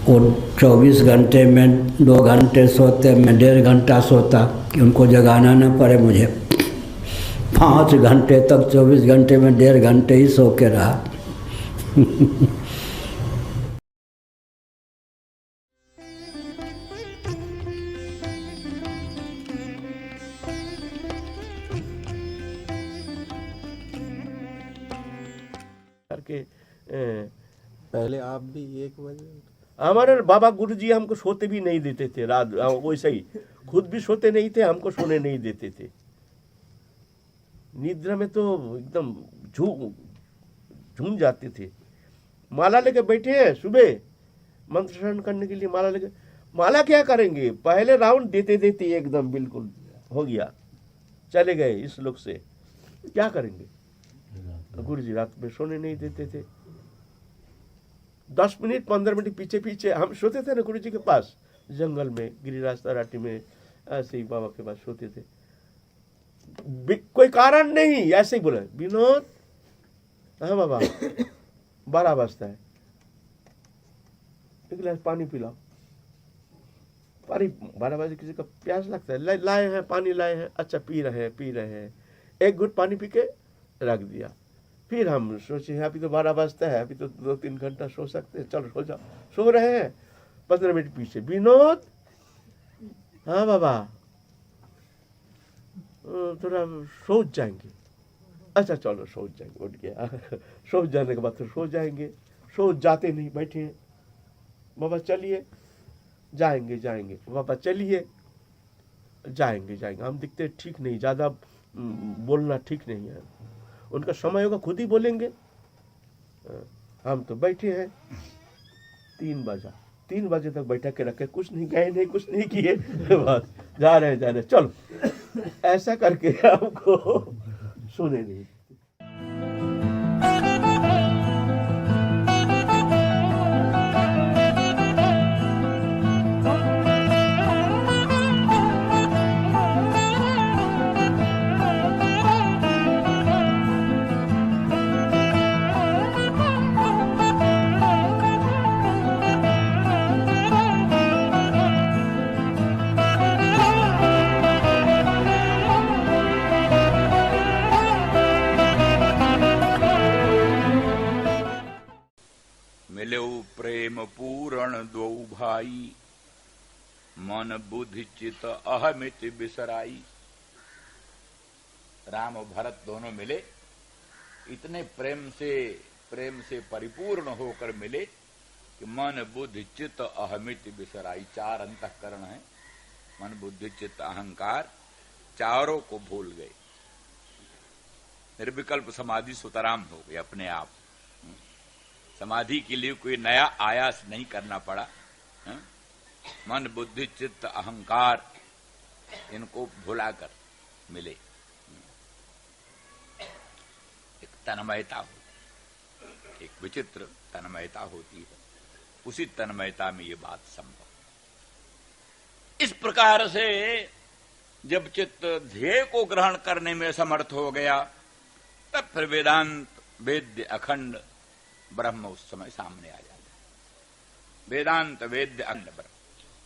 वो 24 घंटे में 2 घंटे सोते, मैं 1.5 घंटा सोता कि उनको जगाना न पड़े मुझे। 5 घंटे तक 24 घंटे में 1.5 घंटे ही सो के रहा। करके पहले आप भी 1 बजे? हमारे बाबा गुरु जी हमको सोते भी नहीं देते थे रात, वैसे ही खुद भी सोते नहीं थे, हमको सोने नहीं देते थे। निद्रा में तो एकदम झूम जाते थे। माला लेके बैठे हैं सुबह मंत्र श्रवण करने के लिए, माला लेके, माला क्या करेंगे? पहले राउंड देते देते एकदम बिल्कुल हो गया, चले गए इस लोक से। क्या करेंगे? गुरु जी रात में सोने नहीं देते थे। 10 मिनट 15 मिनट पीछे पीछे हम सोते थे ना गुरु जी के पास, जंगल में गिरिराज तराटी में, ऐसे ही बाबा के पास सोते थे। कोई कारण नहीं, ऐसे ही बोले विनोद, हाँ बाबा 12 बजता है, 1 गिलास पानी पिलाओ। पानी 12 बजे किसी का प्यास लगता है, लाए हैं पानी लाए हैं, अच्छा पी रहे हैं। 1 घुट पानी पी के रख दिया। फिर हम सोचे अभी तो 12 बजता है, अभी तो 2-3 घंटा सो सकते हैं, चलो सो जाओ। सो रहे हैं, 15 मिनट पीछे विनोद, हाँ बाबा थोड़ा सोच जाएंगे। अच्छा चलो सोच जाएंगे, उठ गया। सोच जाने के बाद तो सो जाएंगे, सोच जाते नहीं, बैठे हैं। बाबा चलिए जाएंगे, बाबा चलिए जाएंगे। हम दिखते ठीक नहीं, ज़्यादा बोलना ठीक नहीं है। उनका समय होगा खुद ही बोलेंगे। हम तो बैठे हैं 3 बजे तक बैठा के रखे, कुछ नहीं गए, नहीं कुछ नहीं किए, बस जा रहे चलो ऐसा करके हमको सुने नहीं। मिलो प्रेम पूरण दो भाई, मन बुद्धि चित अहमित बिसराई। राम और भरत दोनों मिले, इतने प्रेम से परिपूर्ण होकर मिले कि मन बुद्धि चित अहमित बिसराई। 4 अंतःकरण है, मन बुद्धि चित्त अहंकार, चारों को भूल गए। निर्विकल्प समाधि सुतराम हो गई अपने आप। समाधि के लिए कोई नया आयास नहीं करना पड़ा। मन बुद्धि चित्त अहंकार इनको भुलाकर मिले। एक तन्मयता होती, एक विचित्र तन्मयता होती है। उसी तन्मयता में ये बात संभव। इस प्रकार से जब चित्त ध्येय को ग्रहण करने में समर्थ हो गया, तब फिर वेदांत वेद्य अखंड ब्रह्म उस समय सामने आ जाता है। वेदांत वेद्य अखंड ब्रह्म,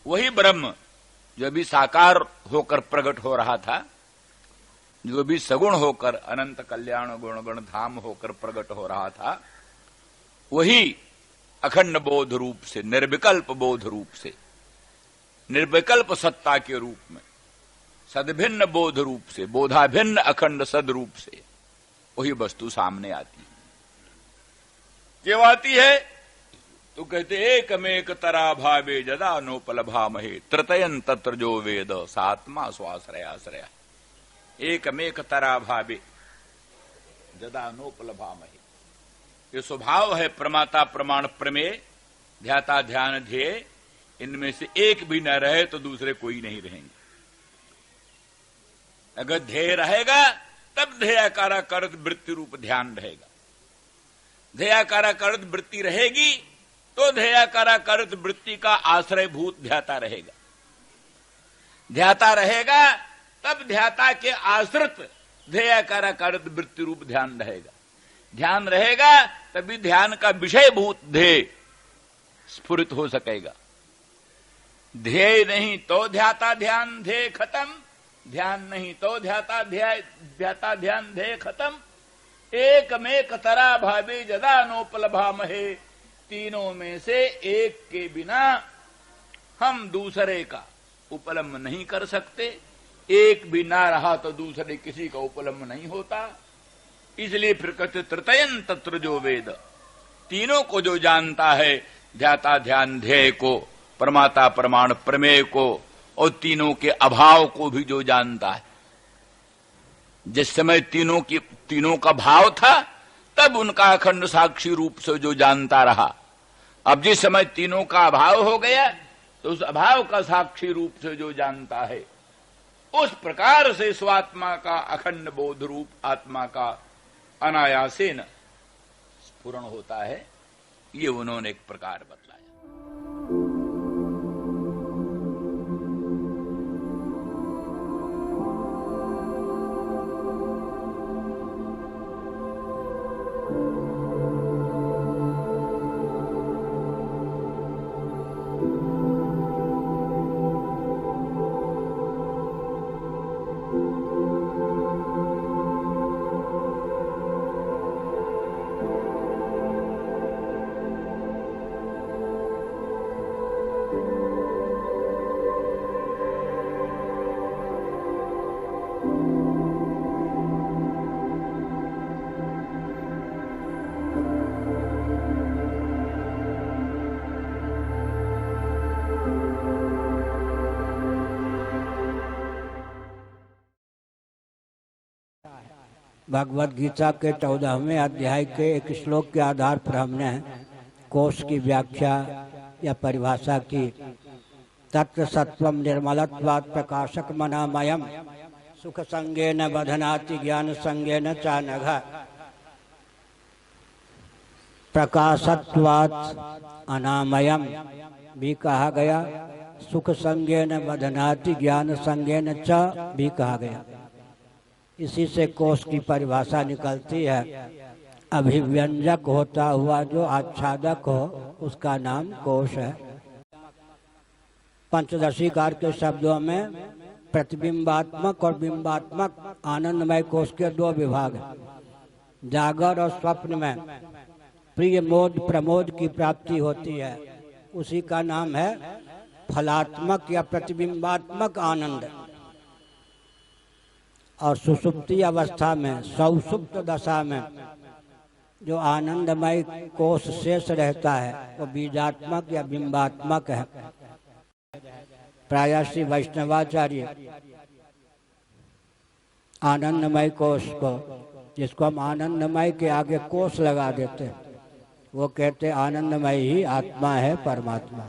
वही ब्रह्म जो अभी साकार होकर प्रकट हो रहा था, जो अभी सगुण होकर अनंत कल्याण गुण गण धाम होकर प्रकट हो रहा था, वही अखंड बोध रूप से, निर्विकल्प बोध रूप से, निर्विकल्प सत्ता के रूप में, सद्भिन्न बोध रूप से, बोधाभिन्न अखंड सद रूप से वही वस्तु सामने आती है। क्यों आती है? तो कहते एकमेक तरा भावे जदा नोपलभामहे तृतयन तत्र जो वेद सात्मा स्वाश्रयाश्रया। एकमेक तरा भावे जदा नोपलभामहे, ये स्वभाव है प्रमाता प्रमाण प्रमेय ध्याता ध्यान ध्येय, इनमें से एक भी न रहे तो दूसरे कोई नहीं रहेंगे। अगर ध्येय रहेगा तब ध्येयाकारा करत वृत्ति रूप ध्यान रहेगा। ध्येयाकारा करत वृत्ति रहेगी तो ध्येयाकारा करत वृत्ति का आश्रयभूत ध्याता रहेगा। ध्याता रहेगा तब ध्याता के आश्रित ध्येयाकारा करत वृत्ति रूप ध्यान रहेगा। ध्यान रहेगा तभी ध्यान का विषयभूत ध्येय स्फुरित हो सकेगा। ध्येय नहीं तो ध्याता ध्यान ध्येय खत्म, ध्यान नहीं तो ध्याता ध्यान ध्येय खत्म। एकमेक तरा भावे जदा नोपलभामहे, तीनों में से एक के बिना हम दूसरे का उपलम्ब नहीं कर सकते। एक भी ना रहा तो दूसरे किसी का उपलम्ब नहीं होता। इसलिए फिर कहते तृतयन तत्र जो वेद, तीनों को जो जानता है, ध्याता ध्यान ध्येय को, प्रमाता प्रमाण प्रमेय को और तीनों के अभाव को भी जो जानता है। जिस समय तीनों का भाव था तब उनका अखंड साक्षी रूप से जो जानता रहा। अब जिस समय तीनों का अभाव हो गया तो उस अभाव का साक्षी रूप से जो जानता है, उस प्रकार से स्वात्मा का अखंड बोध रूप आत्मा का अनायासेन स्फुरण होता है। ये उन्होंने एक प्रकार बतलाया। भगवद गीता के 14वें अध्याय के एक श्लोक के आधार पर हमने कोश की व्याख्या या परिभाषा की। तत्र सत्वम निर्मलत्वात् प्रकाशक मनामयम सुख संगेन बधनाति ज्ञान संगेन चानघ। प्रकाशत्वात् अनामयम भी कहा गया, सुख संगेन बधनाति ज्ञान संगेन च भी कहा गया। इसी से कोश की परिभाषा निकलती है। अभिव्यंजक होता हुआ जो आच्छादक हो उसका नाम कोश है। पंचदशीकार के शब्दों में प्रतिबिंबात्मक और बिंबात्मक आनंदमय कोश के दो विभाग हैं। जागर और स्वप्न में प्रिय मोद प्रमोद की प्राप्ति होती है, उसी का नाम है फलात्मक या प्रतिबिंबात्मक आनंद। और सुषुप्ति अवस्था में, सौसुप्त दशा में जो आनंदमय कोश शेष रहता है वो बीजात्मक या बिंबात्मक है। प्रायः श्री वैष्णवाचार्य आनंदमय कोश को, जिसको हम आनंदमय के आगे कोश लगा देते हैं, वो कहते आनंदमय ही आत्मा है, परमात्मा।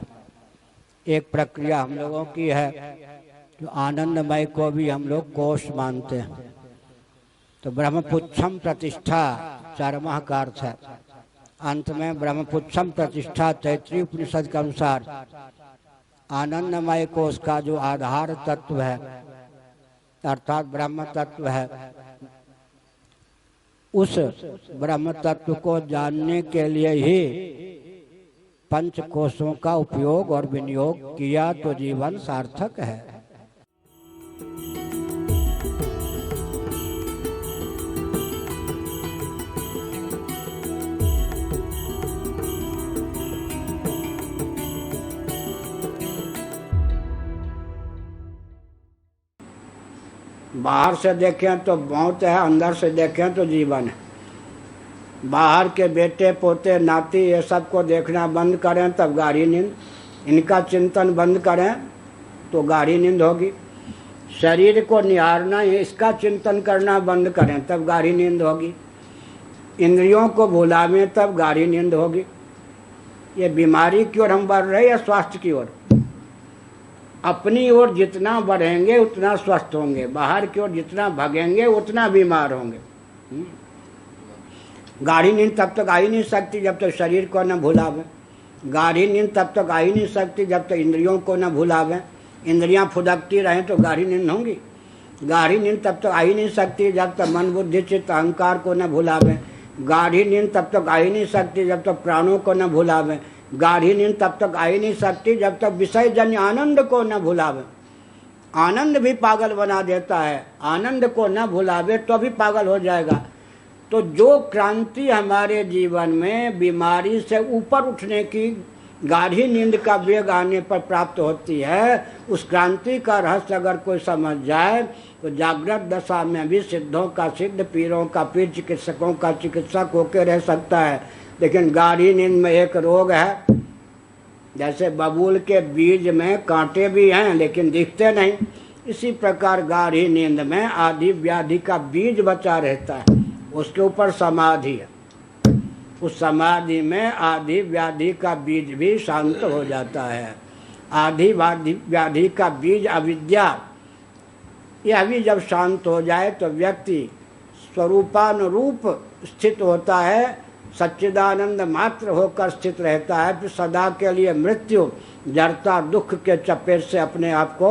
एक प्रक्रिया हम लोगों की है जो आनंदमय को भी हम लोग कोश मानते हैं। तो ब्रह्मपुच्छम प्रतिष्ठा चरमः का अर्थ है। अंत में ब्रह्मपुच्छम प्रतिष्ठा तैत्रीय उपनिषद के अनुसार आनंदमय कोश का जो आधार तत्व है अर्थात ब्रह्म तत्व है, उस ब्रह्म तत्व को जानने के लिए ही पंच कोशों का उपयोग और विनियोग किया तो जीवन सार्थक है। बाहर से देखें तो मौत है, अंदर से देखें तो जीवन है। बाहर के बेटे पोते नाती ये सब को देखना बंद करें तब गाढ़ी नींद, इनका चिंतन बंद करें तो गाढ़ी नींद होगी। शरीर को निहारना है, इसका चिंतन करना बंद करें तब गाढ़ी नींद होगी। इंद्रियों को भुलावें तब गाढ़ी नींद होगी। ये बीमारी की ओर हम बढ़ रहे हैं या स्वास्थ्य की ओर? अपनी ओर जितना बढ़ेंगे उतना स्वस्थ होंगे, बाहर की ओर जितना भागेंगे उतना बीमार होंगे। गाढ़ी नींद तब तक आ ही नहीं सकती जब तक शरीर को न भुलावें। गाढ़ी नींद तब तक आ ही नहीं सकती जब तक इंद्रियों को न भुलावें। इंद्रियां फुदकती रहें तो गाढ़ी नींद होंगी। गाढ़ी नींद तब तक आ ही नहीं सकती जब तक मन बुद्धि चित्त अहंकार को न भुलावें। गाढ़ी नींद तब तक आ ही नहीं सकती जब तक प्राणों को न भुलावें। गाढ़ी नींद तब तक आ ही नहीं सकती जब तक विषय जन्य आनंद को न भुलावे। आनंद भी पागल बना देता है, आनंद को न भुलावे तो भी पागल हो जाएगा। तो जो क्रांति हमारे जीवन में बीमारी से ऊपर उठने की गाढ़ी नींद का वेग आने पर प्राप्त होती है, उस क्रांति का रहस्य अगर कोई समझ जाए तो जागृत दशा में भी सिद्धों का सिद्ध, पीरों का पीर, चिकित्सकों का चिकित्सक होकर रह सकता है। लेकिन गाढ़ी नींद में एक रोग है, जैसे बबूल के बीज में कांटे भी हैं लेकिन दिखते नहीं, इसी प्रकार गाढ़ी नींद में आदि व्याधि का बीज बचा रहता है, उसके ऊपर समाधि है। उस समाधि में आदि व्याधि का बीज भी शांत हो जाता है। आदि व्याधि का बीज अविद्या, यह भी जब शांत हो जाए तो व्यक्ति स्वरूपानुरूप स्थित होता है, सच्चिदानंद मात्र होकर स्थित रहता है। फिर सदा के लिए मृत्यु, जड़ता, दुख के चपेट से अपने आप को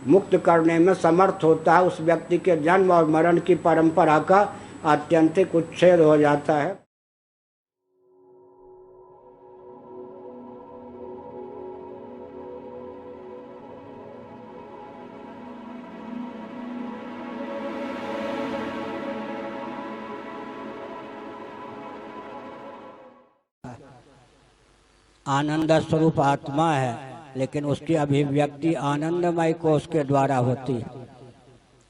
मुक्त करने में समर्थ होता है। उस व्यक्ति के जन्म और मरण की परंपरा का आत्यंतिक उच्छेद हो जाता है। आनंद स्वरूप आत्मा है, लेकिन उसकी अभिव्यक्ति आनंदमय कोश के द्वारा होती है।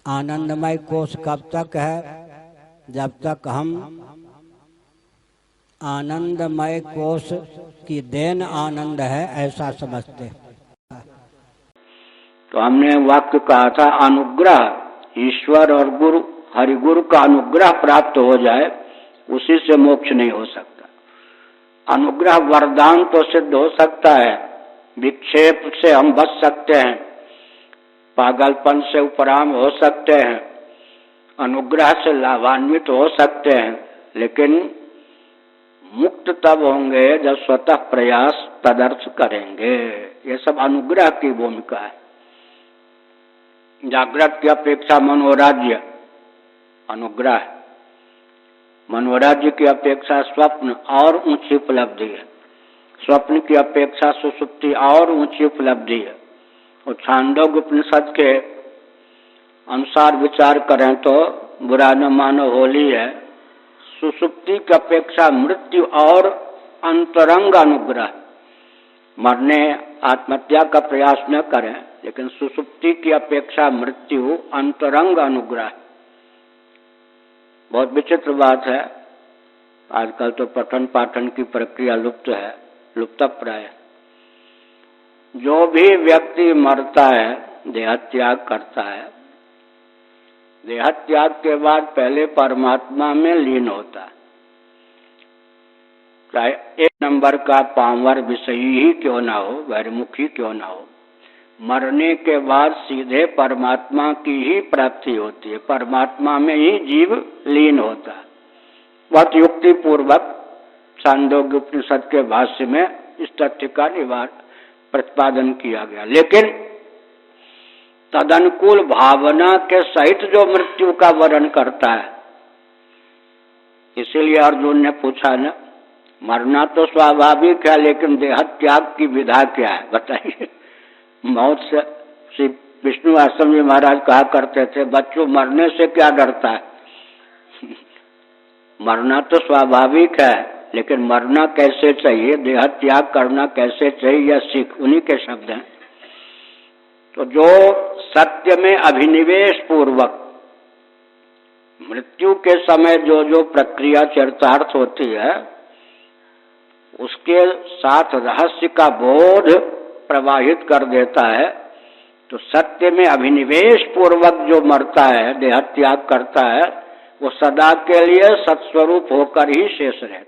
आनंदमय कोश कब तक है? जब तक हम आनंदमय कोश की देन आनंद है ऐसा समझते हैं। तो हमने वाक्य कहा था अनुग्रह ईश्वर और गुरु हरिगुरु का अनुग्रह प्राप्त हो जाए, उसी से मोक्ष नहीं हो सकता। अनुग्रह वरदान तो सिद्ध हो सकता है, विक्षेप से हम बच सकते हैं, पागलपन से उपराम हो सकते हैं, अनुग्रह से लाभान्वित हो सकते हैं, लेकिन मुक्त तब होंगे जब स्वतः प्रयास तदर्थ करेंगे। ये सब अनुग्रह की भूमिका है। जागृत की अपेक्षा मनोराज्य अनुग्रह, मनोराज्य की अपेक्षा स्वप्न और ऊंची उपलब्धि है, स्वप्न की अपेक्षा सुसुप्ति और ऊंची उपलब्धि है। और छांदोग्य उपनिषद के अनुसार विचार करें तो बुरा न मानो होली है, सुसुप्ति की अपेक्षा मृत्यु और अंतरंग अनुग्रह। मरने आत्महत्या का प्रयास न करें, लेकिन सुसुप्ति की अपेक्षा मृत्यु अंतरंग अनुग्रह। बहुत विचित्र बात है, आजकल तो पठन पाठन की प्रक्रिया लुप्त है, लुप्तप्राय। जो भी व्यक्ति मरता है, देहत्याग करता है, देहत्याग के बाद पहले परमात्मा में लीन होता है। चाहे एक नंबर का पामर विषयी ही क्यों ना हो, बहिर्मुखी क्यों ना हो, मरने के बाद सीधे परमात्मा की ही प्राप्ति होती है, परमात्मा में ही जीव लीन होता है। बहुत युक्ति पूर्वक छांदोग्य उपनिषद के भाष्य में इस तथ्य का प्रतिपादन किया गया। लेकिन तदनुकूल भावना के सहित जो मृत्यु का वर्ण करता है, इसीलिए अर्जुन ने पूछा ना, मरना तो स्वाभाविक है, लेकिन देहत्याग की विधा क्या है बताइए। मौत से श्री विष्णु आश्रम जी महाराज कहा करते थे, बच्चों मरने से क्या डरता है, मरना तो स्वाभाविक है, लेकिन मरना कैसे चाहिए, देहत्याग करना कैसे चाहिए, यह सीख उन्हीं के शब्द हैं। तो जो सत्य में अभिनिवेश पूर्वक मृत्यु के समय जो जो प्रक्रिया चरितार्थ होती है, उसके साथ रहस्य का बोध प्रवाहित कर देता है, तो सत्य में अभिनिवेश पूर्वक जो मरता है, देहत्याग करता है, वो सदा के लिए सत्स्वरूप होकर ही शेष रहता है।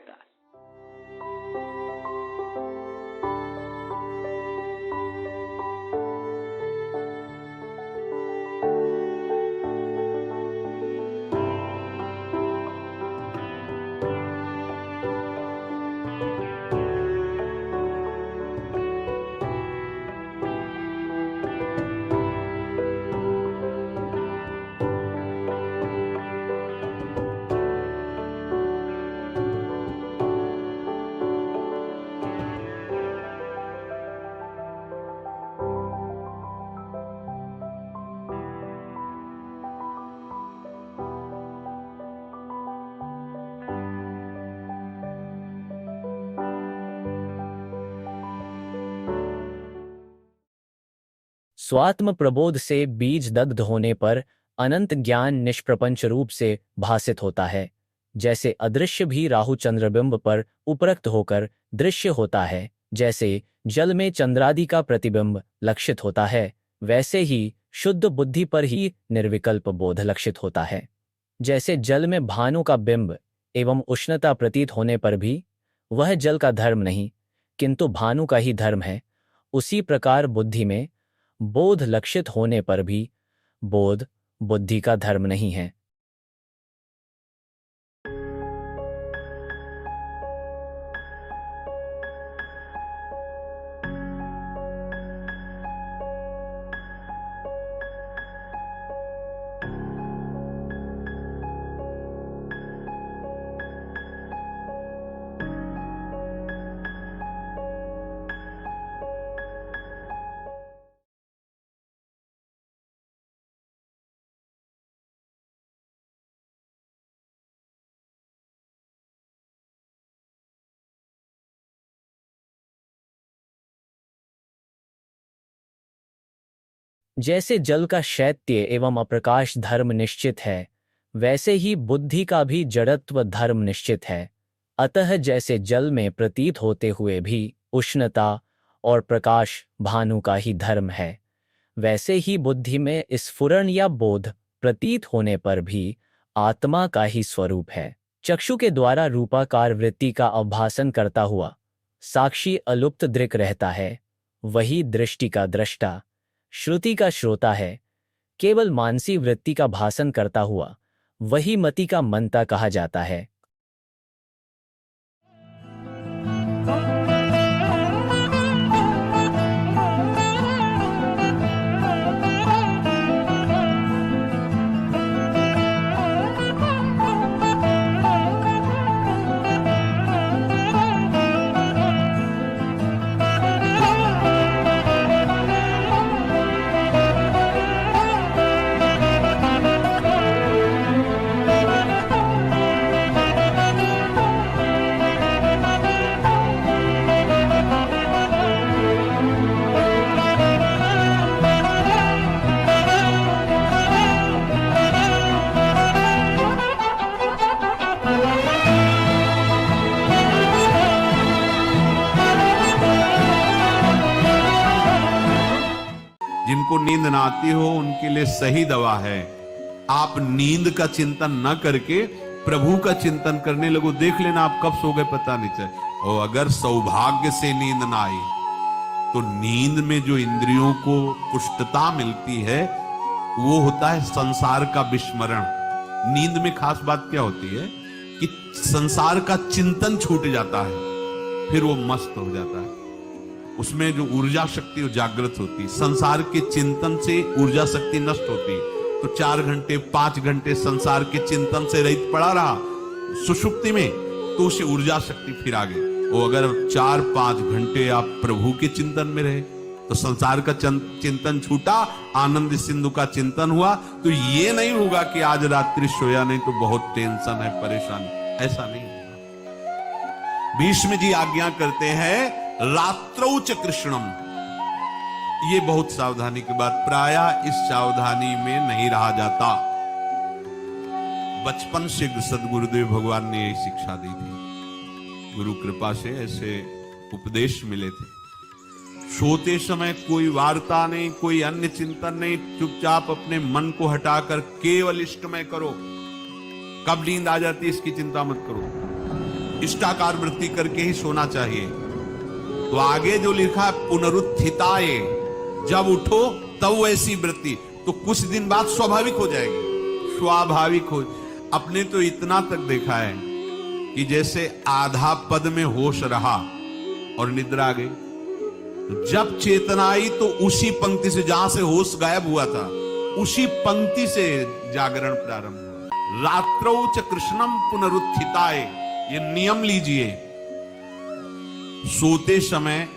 स्वात्म प्रबोध से बीज दग्ध होने पर अनंत ज्ञान निष्प्रपंच रूप से भासित होता है। जैसे अदृश्य भी राहु चंद्रबिंब पर उपरक्त होकर दृश्य होता है, जैसे जल में चंद्रादि का प्रतिबिंब लक्षित होता है, वैसे ही शुद्ध बुद्धि पर ही निर्विकल्प बोध लक्षित होता है। जैसे जल में भानु का बिंब एवं उष्णता प्रतीत होने पर भी वह जल का धर्म नहीं, किंतु भानु का ही धर्म है, उसी प्रकार बुद्धि में बोध लक्षित होने पर भी बोध बुद्धि का धर्म नहीं है। जैसे जल का शैत्य एवं अप्रकाश धर्म निश्चित है, वैसे ही बुद्धि का भी जड़त्व धर्म निश्चित है। अतः जैसे जल में प्रतीत होते हुए भी उष्णता और प्रकाश भानु का ही धर्म है, वैसे ही बुद्धि में स्फुरण या बोध प्रतीत होने पर भी आत्मा का ही स्वरूप है। चक्षु के द्वारा रूपाकार वृत्ति का अभासन करता हुआ साक्षी अलुप्त दृक् रहता है, वही दृष्टि का दृष्टा, श्रुति का श्रोता है। केवल मानसी वृत्ति का भासन करता हुआ वही मति का मनता कहा जाता है। जिनको नींद ना आती हो उनके लिए सही दवा है, आप नींद का चिंतन न करके प्रभु का चिंतन करने लगो। देख लेना आप कब सो गए पता नहीं चले। और अगर सौभाग्य से नींद ना आई तो नींद में जो इंद्रियों को पुष्टता मिलती है वो होता है संसार का विस्मरण। नींद में खास बात क्या होती है कि संसार का चिंतन छूट जाता है, फिर वो मस्त हो जाता है। उसमें जो ऊर्जा शक्ति जागृत होती, संसार के चिंतन से ऊर्जा शक्ति नष्ट होती। तो 4 घंटे 5 घंटे संसार के चिंतन से रहित पड़ा रहा सुषुप्ति में, तो उसे ऊर्जा शक्ति फिर आ गई। और अगर 4-5 घंटे आप प्रभु के चिंतन में रहे तो संसार का चिंतन छूटा, आनंद सिंधु का चिंतन हुआ। तो ये नहीं होगा कि आज रात्रि सोया नहीं तो बहुत टेंशन है, परेशानी, ऐसा नहीं होगा। भीष्म जी आज्ञा करते हैं रात्रौ च कृष्णम। ये बहुत सावधानी की बात, प्रायः इस सावधानी में नहीं रहा जाता। बचपन से सदगुरुदेव भगवान ने यही शिक्षा दी थी, गुरु कृपा से ऐसे उपदेश मिले थे। सोते समय कोई वार्ता नहीं, कोई अन्य चिंतन नहीं, चुपचाप अपने मन को हटाकर केवल इष्टमय करो। कब नींद आ जाती है इसकी चिंता मत करो, इष्टाकार वृत्ति करके ही सोना चाहिए। तो आगे जो लिखा है पुनरुत्थिताय, जब उठो तब वैसी वृत्ति, तो कुछ दिन बाद स्वाभाविक हो जाएगी, स्वाभाविक हो। अपने तो इतना तक देखा है कि जैसे आधा पद में होश रहा और निद्रा आ गई, तो जब चेतना आई तो उसी पंक्ति से जहां से होश गायब हुआ था उसी पंक्ति से जागरण प्रारंभ हुआ। रात्रौ च कृष्णम पुनरुत्थिताय, ये नियम लीजिए। सोते समय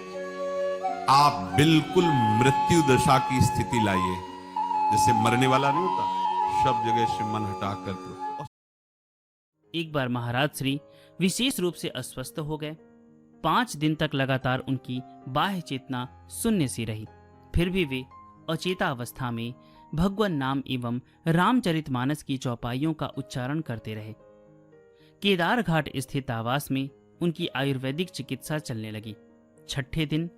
आप बिल्कुल मृत्यु दशा की स्थिति लाइए, जैसे मरने वाला नहीं होता, सब जगह से मन हटाकर। तो एक बार महाराज श्री विशेष रूप से अस्वस्थ हो गए। 5 दिन तक लगातार उनकी बाह्य चेतना शून्य सी रही, फिर भी वे अचेता अवस्था में भगवान नाम एवं रामचरितमानस की चौपाइयों का उच्चारण करते रहे। केदार घाट स्थित आवास में उनकी आयुर्वेदिक चिकित्सा चलने लगी। 6ठे दिन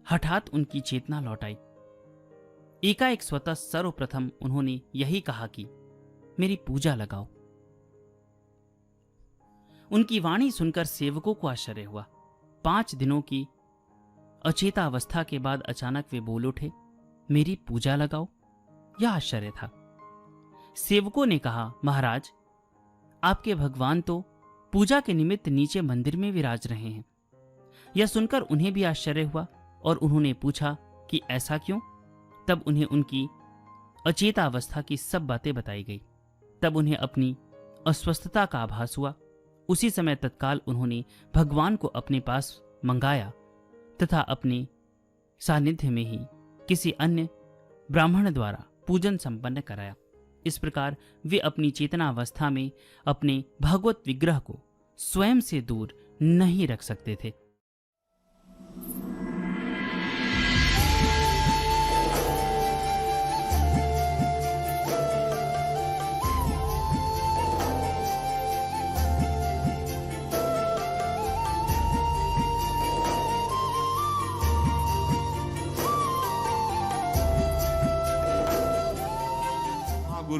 हठात उनकी चेतना लौट आई। एकाएक स्वतः सर्वप्रथम उन्होंने यही कहा कि मेरी पूजा लगाओ। उनकी वाणी सुनकर सेवकों को आश्चर्य हुआ। 5 दिनों की अचेता अवस्था के बाद अचानक वे बोल उठे, मेरी पूजा लगाओ। यह आश्चर्य था। सेवकों ने कहा, महाराज आपके भगवान तो पूजा के निमित्त नीचे मंदिर में विराज रहे हैं। यह सुनकर उन्हें भी आश्चर्य हुआ और उन्होंने पूछा कि ऐसा क्यों। तब उन्हें उनकी अचेता अवस्था की सब बातें बताई गई। तब उन्हें अपनी अस्वस्थता का आभास हुआ। उसी समय तत्काल उन्होंने भगवान को अपने पास मंगाया तथा अपने सानिध्य में ही किसी अन्य ब्राह्मण द्वारा पूजन संपन्न कराया। इस प्रकार वे अपनी चेतना अवस्था में अपने भगवत विग्रह को स्वयं से दूर नहीं रख सकते थे।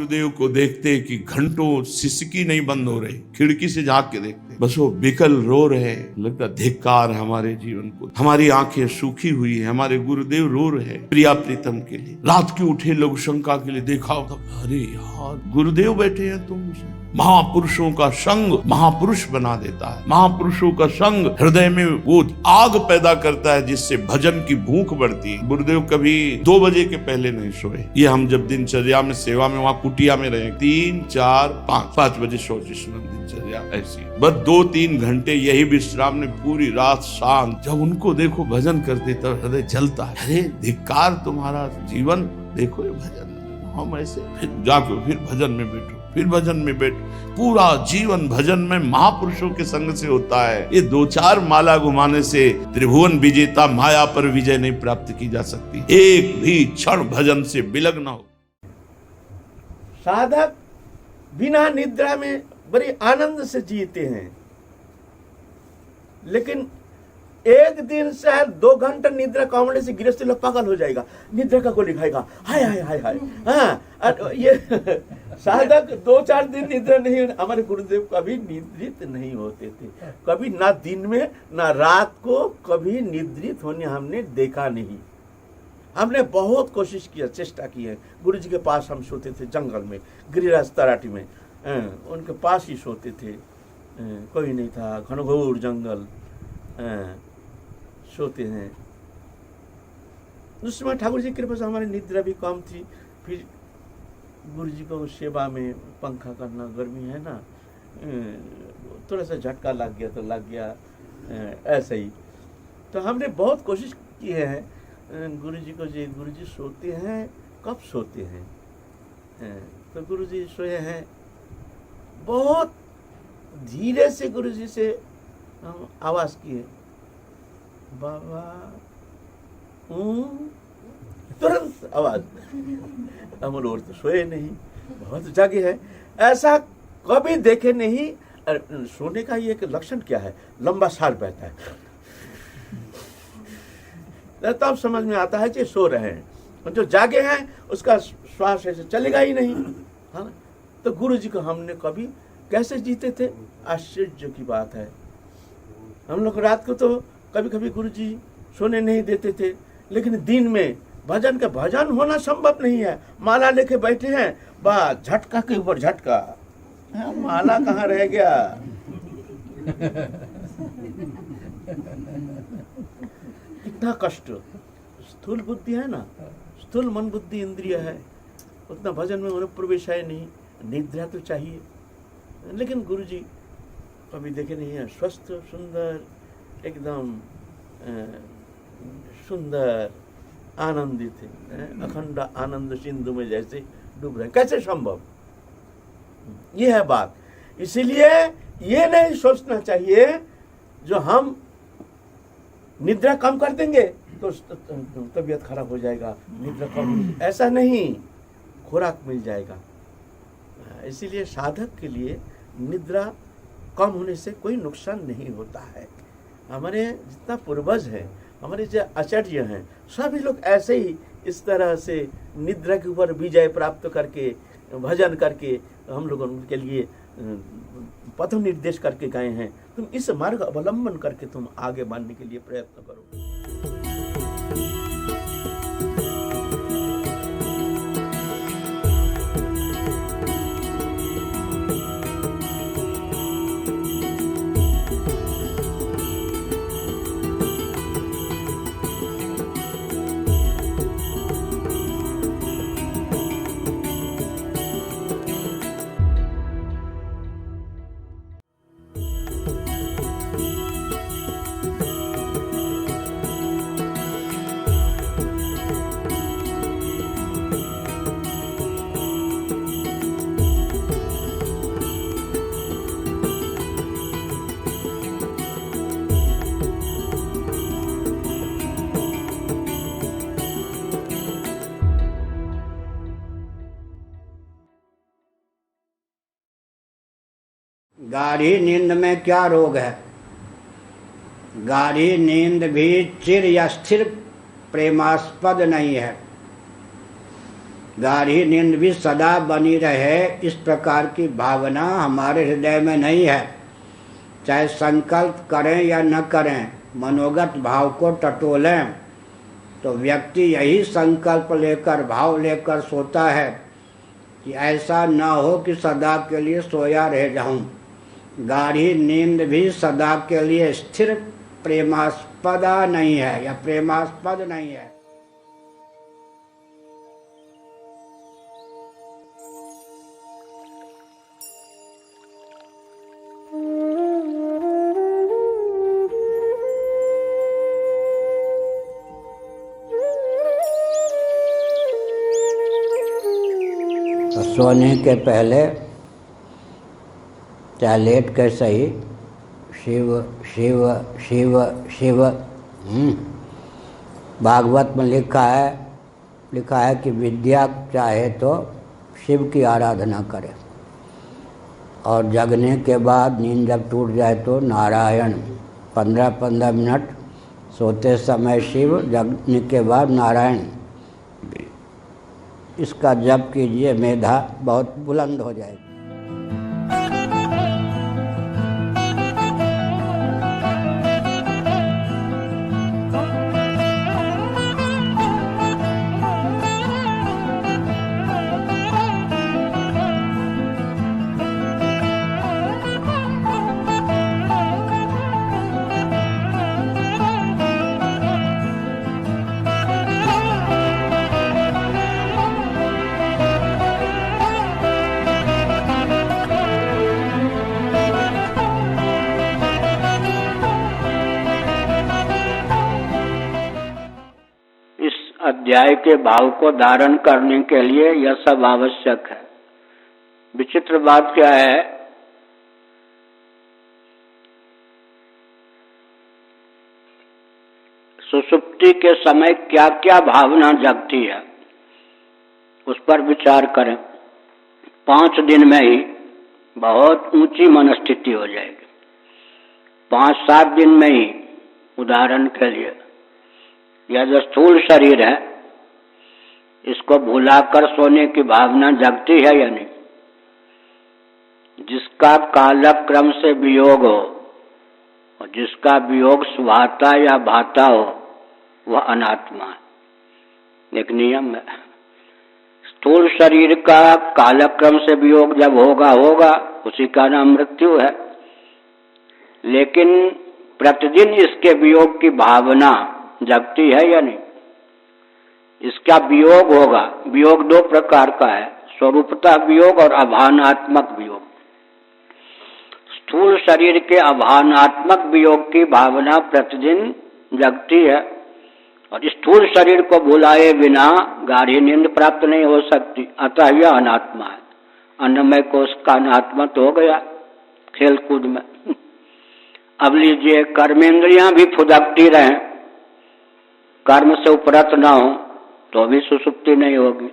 गुरुदेव को देखते कि घंटों सिसकी नहीं बंद हो रही, खिड़की से झांक के देखते, बस वो बिकल रो रहे, लगता धिक्कार है हमारे जीवन को, हमारी आंखें सूखी हुई है, हमारे गुरुदेव रो रहे प्रिया प्रीतम के लिए। रात के उठे लघु शंका के लिए देखा, अरे यार गुरुदेव बैठे हैं तुम। महापुरुषों का संग महापुरुष बना देता है, महापुरुषों का संग हृदय में वो आग पैदा करता है जिससे भजन की भूख बढ़ती है। गुरुदेव कभी 2 बजे के पहले नहीं सोए। ये हम जब दिनचर्या में सेवा में वहां कुटिया में रहे, 3, 4, 5 बजे सो दिनचर्या ऐसी, बस 2-3 घंटे यही विश्राम ने, पूरी रात शांत। जब उनको देखो भजन करते तब हृदय जलता है, अरे धिक्कार तुम्हारा जीवन, देखो ये भजन। हम ऐसे फिर जाको फिर भजन में बैठो, फिर भजन में बैठ, पूरा जीवन भजन में महापुरुषों के संग से होता है। ये 2-4 माला घुमाने से त्रिभुवन विजेता माया पर विजय नहीं प्राप्त की जा सकती। एक भी क्षण भजन से विलग्न हो। साधक बिना निद्रा में बड़ी आनंद से जीते हैं, लेकिन एक दिन शायद 2 घंटा निद्रा कम होने से गृहस्थ लोग पागल हो जाएगा, निद्रा का गोली खाएगा, हाय हाय हाय हाय। हाँ, ये साधक 2-4 दिन निद्रा नहीं। हमारे गुरुदेव कभी निद्रित नहीं होते थे, कभी ना दिन में ना रात को कभी निद्रित होने हमने देखा नहीं। हमने बहुत कोशिश किया, चेष्टा की है। गुरु जी के पास हम सोते थे, जंगल में, गिरिराज तराटी में, उनके पास ही सोते थे। कोई नहीं था, घनघोर जंगल, सोते हैं। उस समय ठाकुर जी की कृपा से हमारी निद्रा भी कम थी। फिर गुरु जी को सेवा में पंखा करना, गर्मी है ना, थोड़ा सा झटका लग गया तो लग गया, ऐसे ही। तो हमने बहुत कोशिश की है गुरु जी को, जी गुरु जी सोते हैं, कब सोते हैं? तो गुरु जी सोए हैं, बहुत धीरे से गुरु जी से हम आवाज किए, बाबा, तुरंत आवाज। हम और तो सोए नहीं, बहुत जागे हैं, ऐसा कभी देखे नहीं। सोने का ये एक लक्षण क्या है, लंबा सार बहता है, तब समझ में आता है कि सो रहे हैं। और जो जागे हैं उसका श्वास ऐसे चलेगा ही नहीं। हाँ, तो गुरु जी को हमने कभी कैसे जीते थे, आश्चर्य की बात है। हम लोग रात को तो कभी कभी गुरु जी सोने नहीं देते थे, लेकिन दिन में भजन का भजन होना संभव नहीं है। माला लेके बैठे हैं, बस झटका के ऊपर झटका, माला कहाँ रह गया। कितना कष्ट। स्थूल बुद्धि है ना, स्थूल मन बुद्धि इंद्रिय है, उतना भजन में उन्हें प्रवेश है नहीं, निद्रा तो चाहिए। लेकिन गुरु जी कभी देखे नहीं है, स्वस्थ सुंदर, एकदम सुंदर, आनंदित है, अखंड आनंद सिंधु में जैसे डूब रहे। कैसे संभव? ये है बात। इसीलिए ये नहीं सोचना चाहिए जो हम निद्रा कम कर देंगे तो तबीयत खराब हो जाएगा, निद्रा कम, ऐसा नहीं, खुराक मिल जाएगा। इसीलिए साधक के लिए निद्रा कम होने से कोई नुकसान नहीं होता है। हमारे जितना पूर्वज है, हमारे जो आचार्य हैं, सभी लोग ऐसे ही इस तरह से निद्रा के ऊपर विजय प्राप्त करके, भजन करके हम लोग उनके लिए पथ निर्देश करके गए हैं। तुम इस मार्ग अवलंबन करके तुम आगे बढ़ने के लिए प्रयत्न करो। गाढ़ी नींद में क्या रोग है? गाढ़ी नींद भी चिर या स्थिर प्रेमास्पद नहीं है। गाढ़ी नींद भी सदा बनी रहे, इस प्रकार की भावना हमारे हृदय में नहीं है। चाहे संकल्प करें या न करें, मनोगत भाव को टटोलें तो व्यक्ति यही संकल्प लेकर, भाव लेकर सोता है कि ऐसा न हो कि सदा के लिए सोया रह जाऊं। गाढ़ी नींद भी सदा के लिए स्थिर प्रेमास्पदा नहीं है या प्रेमास्पद नहीं है। तो सोने के पहले चाहे लेट के सही शिव शिव शिव शिव। भागवत में लिखा है कि विद्या चाहे तो शिव की आराधना करे, और जगने के बाद नींद जब टूट जाए तो नारायण 15-15 मिनट सोते समय शिव, जगने के बाद नारायण। इसका जप कीजिए, मेधा बहुत बुलंद हो जाएगी। अध्याय के भाव को धारण करने के लिए यह सब आवश्यक है। विचित्र बात क्या है, सुषुप्ति के समय क्या क्या भावना जगती है, उस पर विचार करें। 5 दिन में ही बहुत ऊंची मनस्थिति हो जाएगी। 5-7 दिन में ही, उदाहरण के लिए, यह जो स्थूल शरीर है, इसको भुलाकर सोने की भावना जगती है या नहीं? जिसका कालक्रम से वियोग हो और जिसका वियोग सुहाता या भाता हो, वह अनात्मा है। एक नियम है, स्थूल शरीर का कालक्रम से वियोग जब होगा उसी का नाम मृत्यु है। लेकिन प्रतिदिन इसके वियोग की भावना जगती है या नहीं? इसका वियोग होगा। वियोग 2 प्रकार का है, स्वरूपतः वियोग और अभानात्मक वियोग। स्थूल शरीर के अभानात्मक वियोग की भावना प्रतिदिन जगती है, और स्थूल शरीर को भुलाए बिना गाढ़ी नींद प्राप्त नहीं हो सकती। अतः यह अनात्मा है। अन्नमय कोश का अनात्मा तो हो गया खेल कूद में। अब लीजिए, कर्मेंद्रियां भी फुदकती रहें, कर्म से उपरत ना हो, तो भी सुसुप्ति नहीं होगी।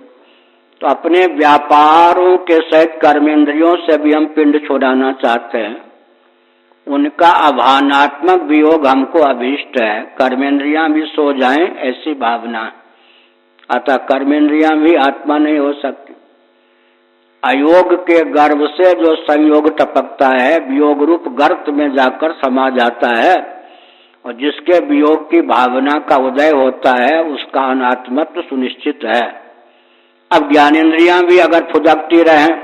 तो अपने व्यापारों के सहित कर्मेंद्रियों से भी हम पिंड छोड़ाना चाहते हैं। उनका अभानात्मक वियोग हमको अभीष्ट है। कर्मेंद्रियां भी सो जाएं, ऐसी भावना है। अतः कर्मेंद्रियां भी आत्मा नहीं हो सकती। अयोग के गर्भ से जो संयोग टपकता है, वियोग रूप गर्त में जाकर समा जाता है, और जिसके वियोग की भावना का उदय होता है, उसका अनात्मत्व सुनिश्चित है। अब ज्ञानेंद्रियां भी अगर फुदकती रहें,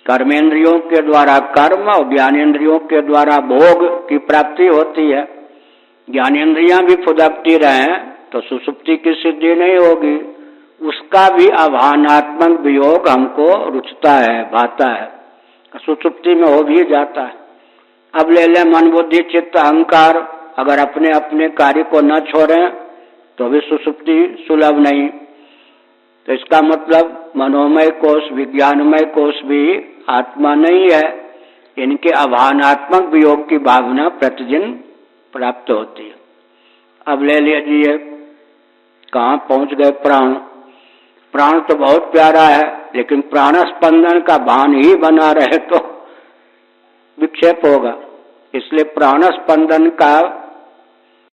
कर्मेंद्रियों के द्वारा कर्म और ज्ञानेंद्रियों के द्वारा भोग की प्राप्ति होती है, ज्ञानेंद्रियां भी फुदकती रहें तो सुसुप्ति की सिद्धि नहीं होगी। उसका भी अभानात्मक वियोग हमको रुचता है, भाता है, सुसुप्ति में हो भी जाता है। अब ले लें मन बुद्धि चित्त अहंकार, अगर अपने अपने कार्य को न छोड़ें तो भी सुसुप्ति सुलभ नहीं। तो इसका मतलब मनोमय कोश, विज्ञानमय कोश भी आत्मा नहीं है। इनके अभानात्मक वियोग की भावना प्रतिदिन प्राप्त होती है। अब ले लीजिए, कहाँ पहुंच गए प्राण। प्राण तो बहुत प्यारा है, लेकिन प्राण स्पंदन का भान ही बना रहे तो विक्षेप होगा। इसलिए प्राण स्पंदन का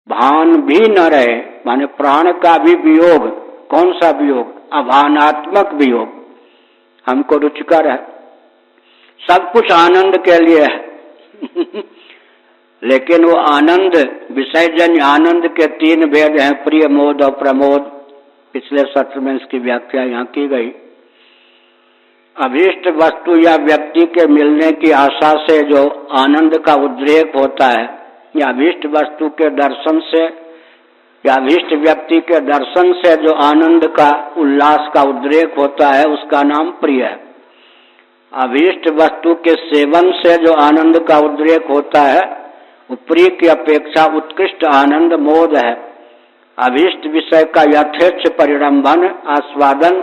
भान भी न रहे, माने प्राण का भी वियोग। कौन सा वियोग? आभानात्मक भी हो, हमको रुचिकर है। सब कुछ आनंद के लिए है लेकिन वो आनंद, विषयजन्य आनंद के 3 भेद हैं, प्रिय, मोद और प्रमोद। पिछले सत्र में इसकी व्याख्या यहाँ की गई। अभीष्ट वस्तु या व्यक्ति के मिलने की आशा से जो आनंद का उद्रेक होता है, या अभीष्ट वस्तु के दर्शन से या अभीष्ट व्यक्ति के दर्शन से जो आनंद का, उल्लास का उद्रेक होता है, उसका नाम प्रिय है। अभीष्ट वस्तु के सेवन से जो आनंद का उद्रेक होता है, वो प्रिय की अपेक्षा उत्कृष्ट आनंद मोद है। अभीष्ट विषय का यथेच्छ परिरंभन, आस्वादन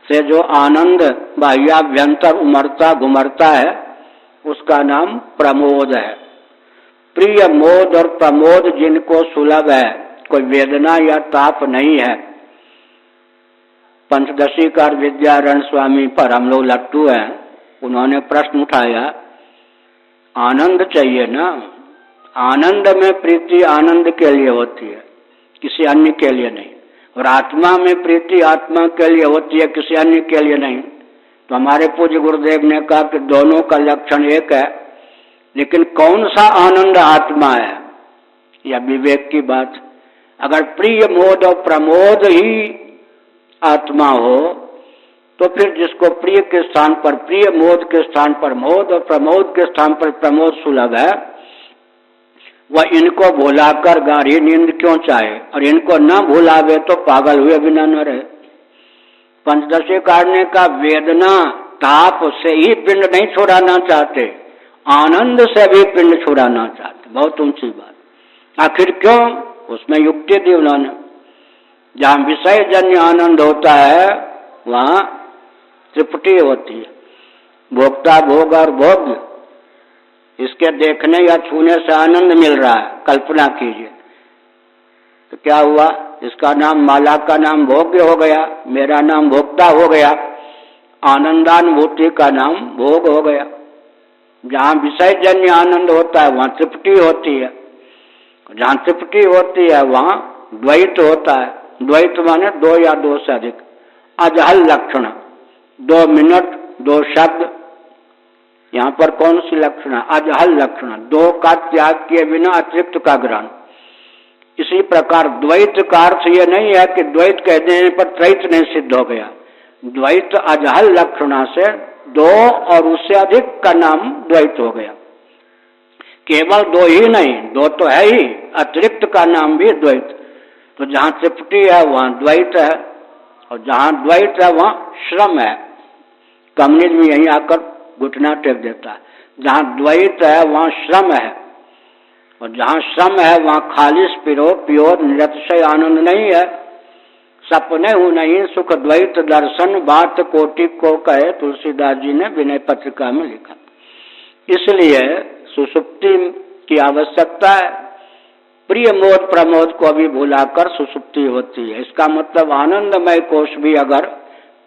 से जो आनंद बाह्याभ्यंतर उमड़ता घुमड़ता है, उसका नाम प्रमोद है। प्रिय, मोद और प्रमोद जिनको सुलभ है, कोई वेदना या ताप नहीं है। पंचदशीकार विद्यारण स्वामी पर हम लोग लट्टू हैं, उन्होंने प्रश्न उठाया, आनंद चाहिए ना, आनंद में प्रीति आनंद के लिए होती है, किसी अन्य के लिए नहीं। और आत्मा में प्रीति आत्मा के लिए होती है, किसी अन्य के लिए नहीं। तो हमारे पूज्य गुरुदेव ने कहा कि दोनों का लक्षण एक है, लेकिन कौन सा आनंद आत्मा है, यह विवेक की बात। अगर प्रिय, मोद और प्रमोद ही आत्मा हो, तो फिर जिसको प्रिय के स्थान पर प्रिय, मोद के स्थान पर मोद और प्रमोद के स्थान पर प्रमोद सुलभ है, वह इनको भुलाकर गाढ़ी नींद क्यों चाहे, और इनको न भुलावे तो पागल हुए बिना न रहे। पंचदशीकार ने कहा, वेदना ताप से ही पिंड नहीं छुड़ाना चाहते, आनंद से भी पिंड छुड़ाना चाहते। बहुत ऊंची बात। आखिर क्यों? उसमें युक्ति दी उन्होंने। जहां विषय जन्य आनंद होता है, वहां त्रिपुटी होती है। भोक्ता, भोग और भोग्य, इसके देखने या छूने से आनंद मिल रहा है, कल्पना कीजिए। तो क्या हुआ? इसका नाम, माला का नाम भोग्य हो गया, मेरा नाम भोक्ता हो गया, आनंदानुभूति का नाम भोग हो गया। जहां विषय जन्य आनंद होता है, वहां त्रिपुटी होती है। जहां त्रिपुटी होती है, वहां द्वैत होता है। द्वैत माने 2 या 2 से अधिक। अजहल लक्षण, 2 मिनट 2 शब्द, यहाँ पर कौन सी लक्षण है? अजहल लक्षण, 2 का त्याग किए बिना अतिरिक्त का ग्रहण। इसी प्रकार द्वैत का अर्थ यह नहीं है कि द्वैत कह देने पर त्रैत नहीं सिद्ध हो गया। द्वैत अजहल लक्षणा से 2 और उससे अधिक का नाम द्वैत हो गया। केवल 2 ही नहीं, 2 तो है ही, अतिरिक्त का नाम भी द्वैत। तो जहां त्रिपुटी है वहां द्वैत है, और जहां द्वैत है वहां श्रम है। कम्युनिज्म यहीं आकर घुटना टेक देता है। जहां द्वैत है वहां श्रम है, और जहां श्रम है वहां खालिश प्योर निरतिशय आनंद नहीं है। सपने हूं नहीं सुख द्वैत दर्शन, बात कोटि को कहे, तुलसीदास जी ने विनय पत्रिका में लिखा। इसलिए सुषुप्ति की आवश्यकता है। प्रिय, मोद, प्रमोद को भी भुलाकर सुषुप्ति होती है। इसका मतलब आनंदमय कोश भी अगर,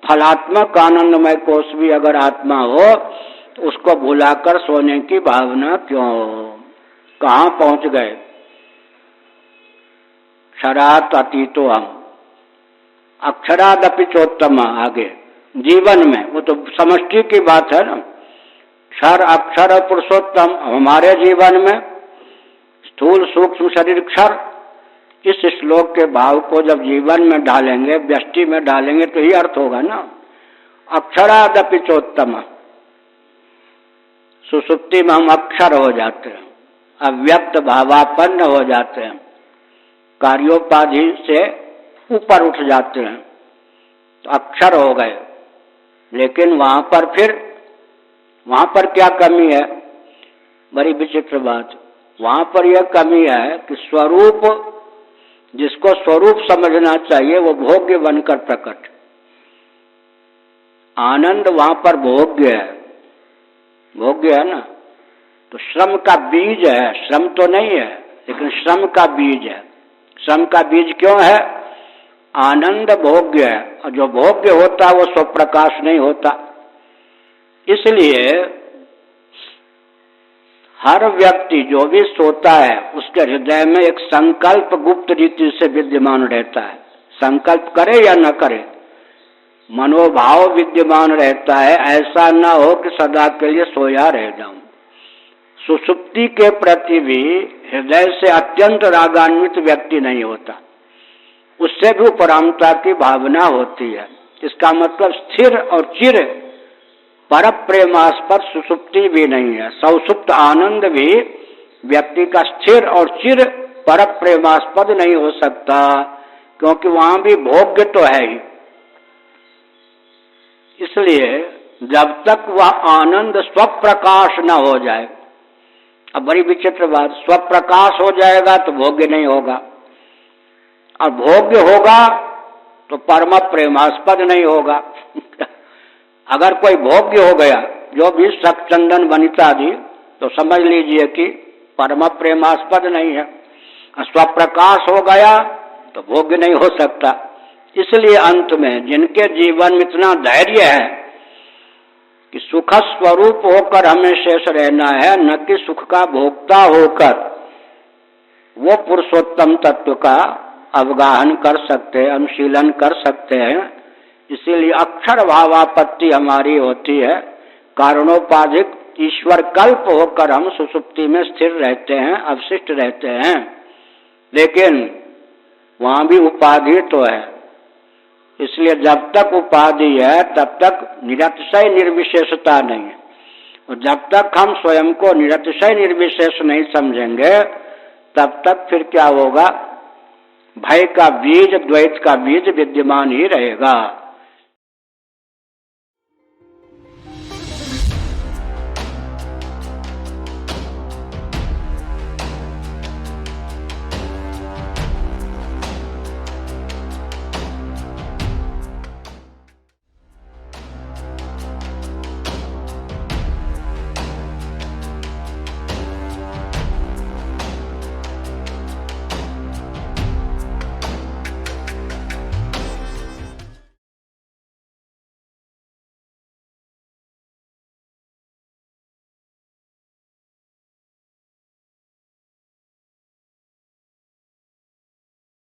फलात्मक आनंदमय कोश भी अगर आत्मा हो, तो उसको भुलाकर सोने की भावना क्यों? कहाँ पहुंच गए? क्षरात अतीतो हम, अक्षरादपि चोत्तम। आगे जीवन में, वो तो समष्टि की बात है ना। क्षर, अक्षर और पुरुषोत्तम हमारे जीवन में, स्थूल सूक्ष्म शरीर क्षर। इस श्लोक के भाव को जब जीवन में डालेंगे, व्यष्टि में डालेंगे, तो ही अर्थ होगा ना। अक्षरादपि चोत्तम, सुसुप्ति में हम अक्षर हो जाते हैं, अव्यक्त भावापन्न हो जाते हैं, कार्योपाधि से ऊपर उठ जाते हैं, तो अक्षर हो गए। लेकिन वहां पर क्या कमी है? बड़ी विचित्र बात। वहां पर यह कमी है कि स्वरूप, जिसको स्वरूप समझना चाहिए, वो भोग्य बनकर प्रकट। आनंद वहां पर भोग्य है, भोग्य है ना। तो श्रम का बीज है, श्रम तो नहीं है, लेकिन श्रम का बीज है। श्रम का बीज क्यों है? आनंद भोग्य है, और जो भोग्य होता है वो स्वप्रकाश नहीं होता। इसलिए हर व्यक्ति जो भी सोता है, उसके हृदय में एक संकल्प गुप्त रीति से विद्यमान रहता है। संकल्प करे या न करे, मनोभाव विद्यमान रहता है, ऐसा न हो कि सदा के लिए सोया रह जाऊं। सुषुप्ति के प्रति भी हृदय से अत्यंत रागान्वित व्यक्ति नहीं होता, उससे भी उपरामता की भावना होती है। इसका मतलब स्थिर और चिर पर प्रेमास्पद सुषुप्ति भी नहीं है। सौसुप्त आनंद भी व्यक्ति का स्थिर और चिर पर प्रेमास्पद नहीं हो सकता, क्योंकि वहां भी भोग्य तो है ही। इसलिए जब तक वह आनंद स्वप्रकाश न हो जाए, अब बड़ी विचित्र बात, स्वप्रकाश हो जाएगा तो भोग्य नहीं होगा, और भोग्य होगा तो परम प्रेमास्पद नहीं होगा। अगर कोई भोग्य हो गया, जो भी सक चंदन वनिता दी, तो समझ लीजिए कि परम प्रेमास्पद नहीं है। स्वप्रकाश हो गया तो भोग्य नहीं हो सकता। इसलिए अंत में जिनके जीवन में इतना धैर्य है कि सुख स्वरूप होकर हमें शेष रहना है, न कि सुख का भोक्ता होकर, वो पुरुषोत्तम तत्व का अवगाहन कर सकते हैं, अनुशीलन कर सकते हैं। इसीलिए अक्षर भावापत्ति हमारी होती है। कारणोपाधिक ईश्वर कल्प होकर हम सुषुप्ति में स्थिर रहते हैं, अवशिष्ट रहते हैं, लेकिन वहां भी उपाधि तो है। इसलिए जब तक उपाधि है तब तक निरतिशय निर्विशेषता नहीं है, और जब तक हम स्वयं को निरतिशय निर्विशेष नहीं समझेंगे तब तक फिर क्या होगा, भय का बीज, द्वैत का बीज विद्यमान ही रहेगा।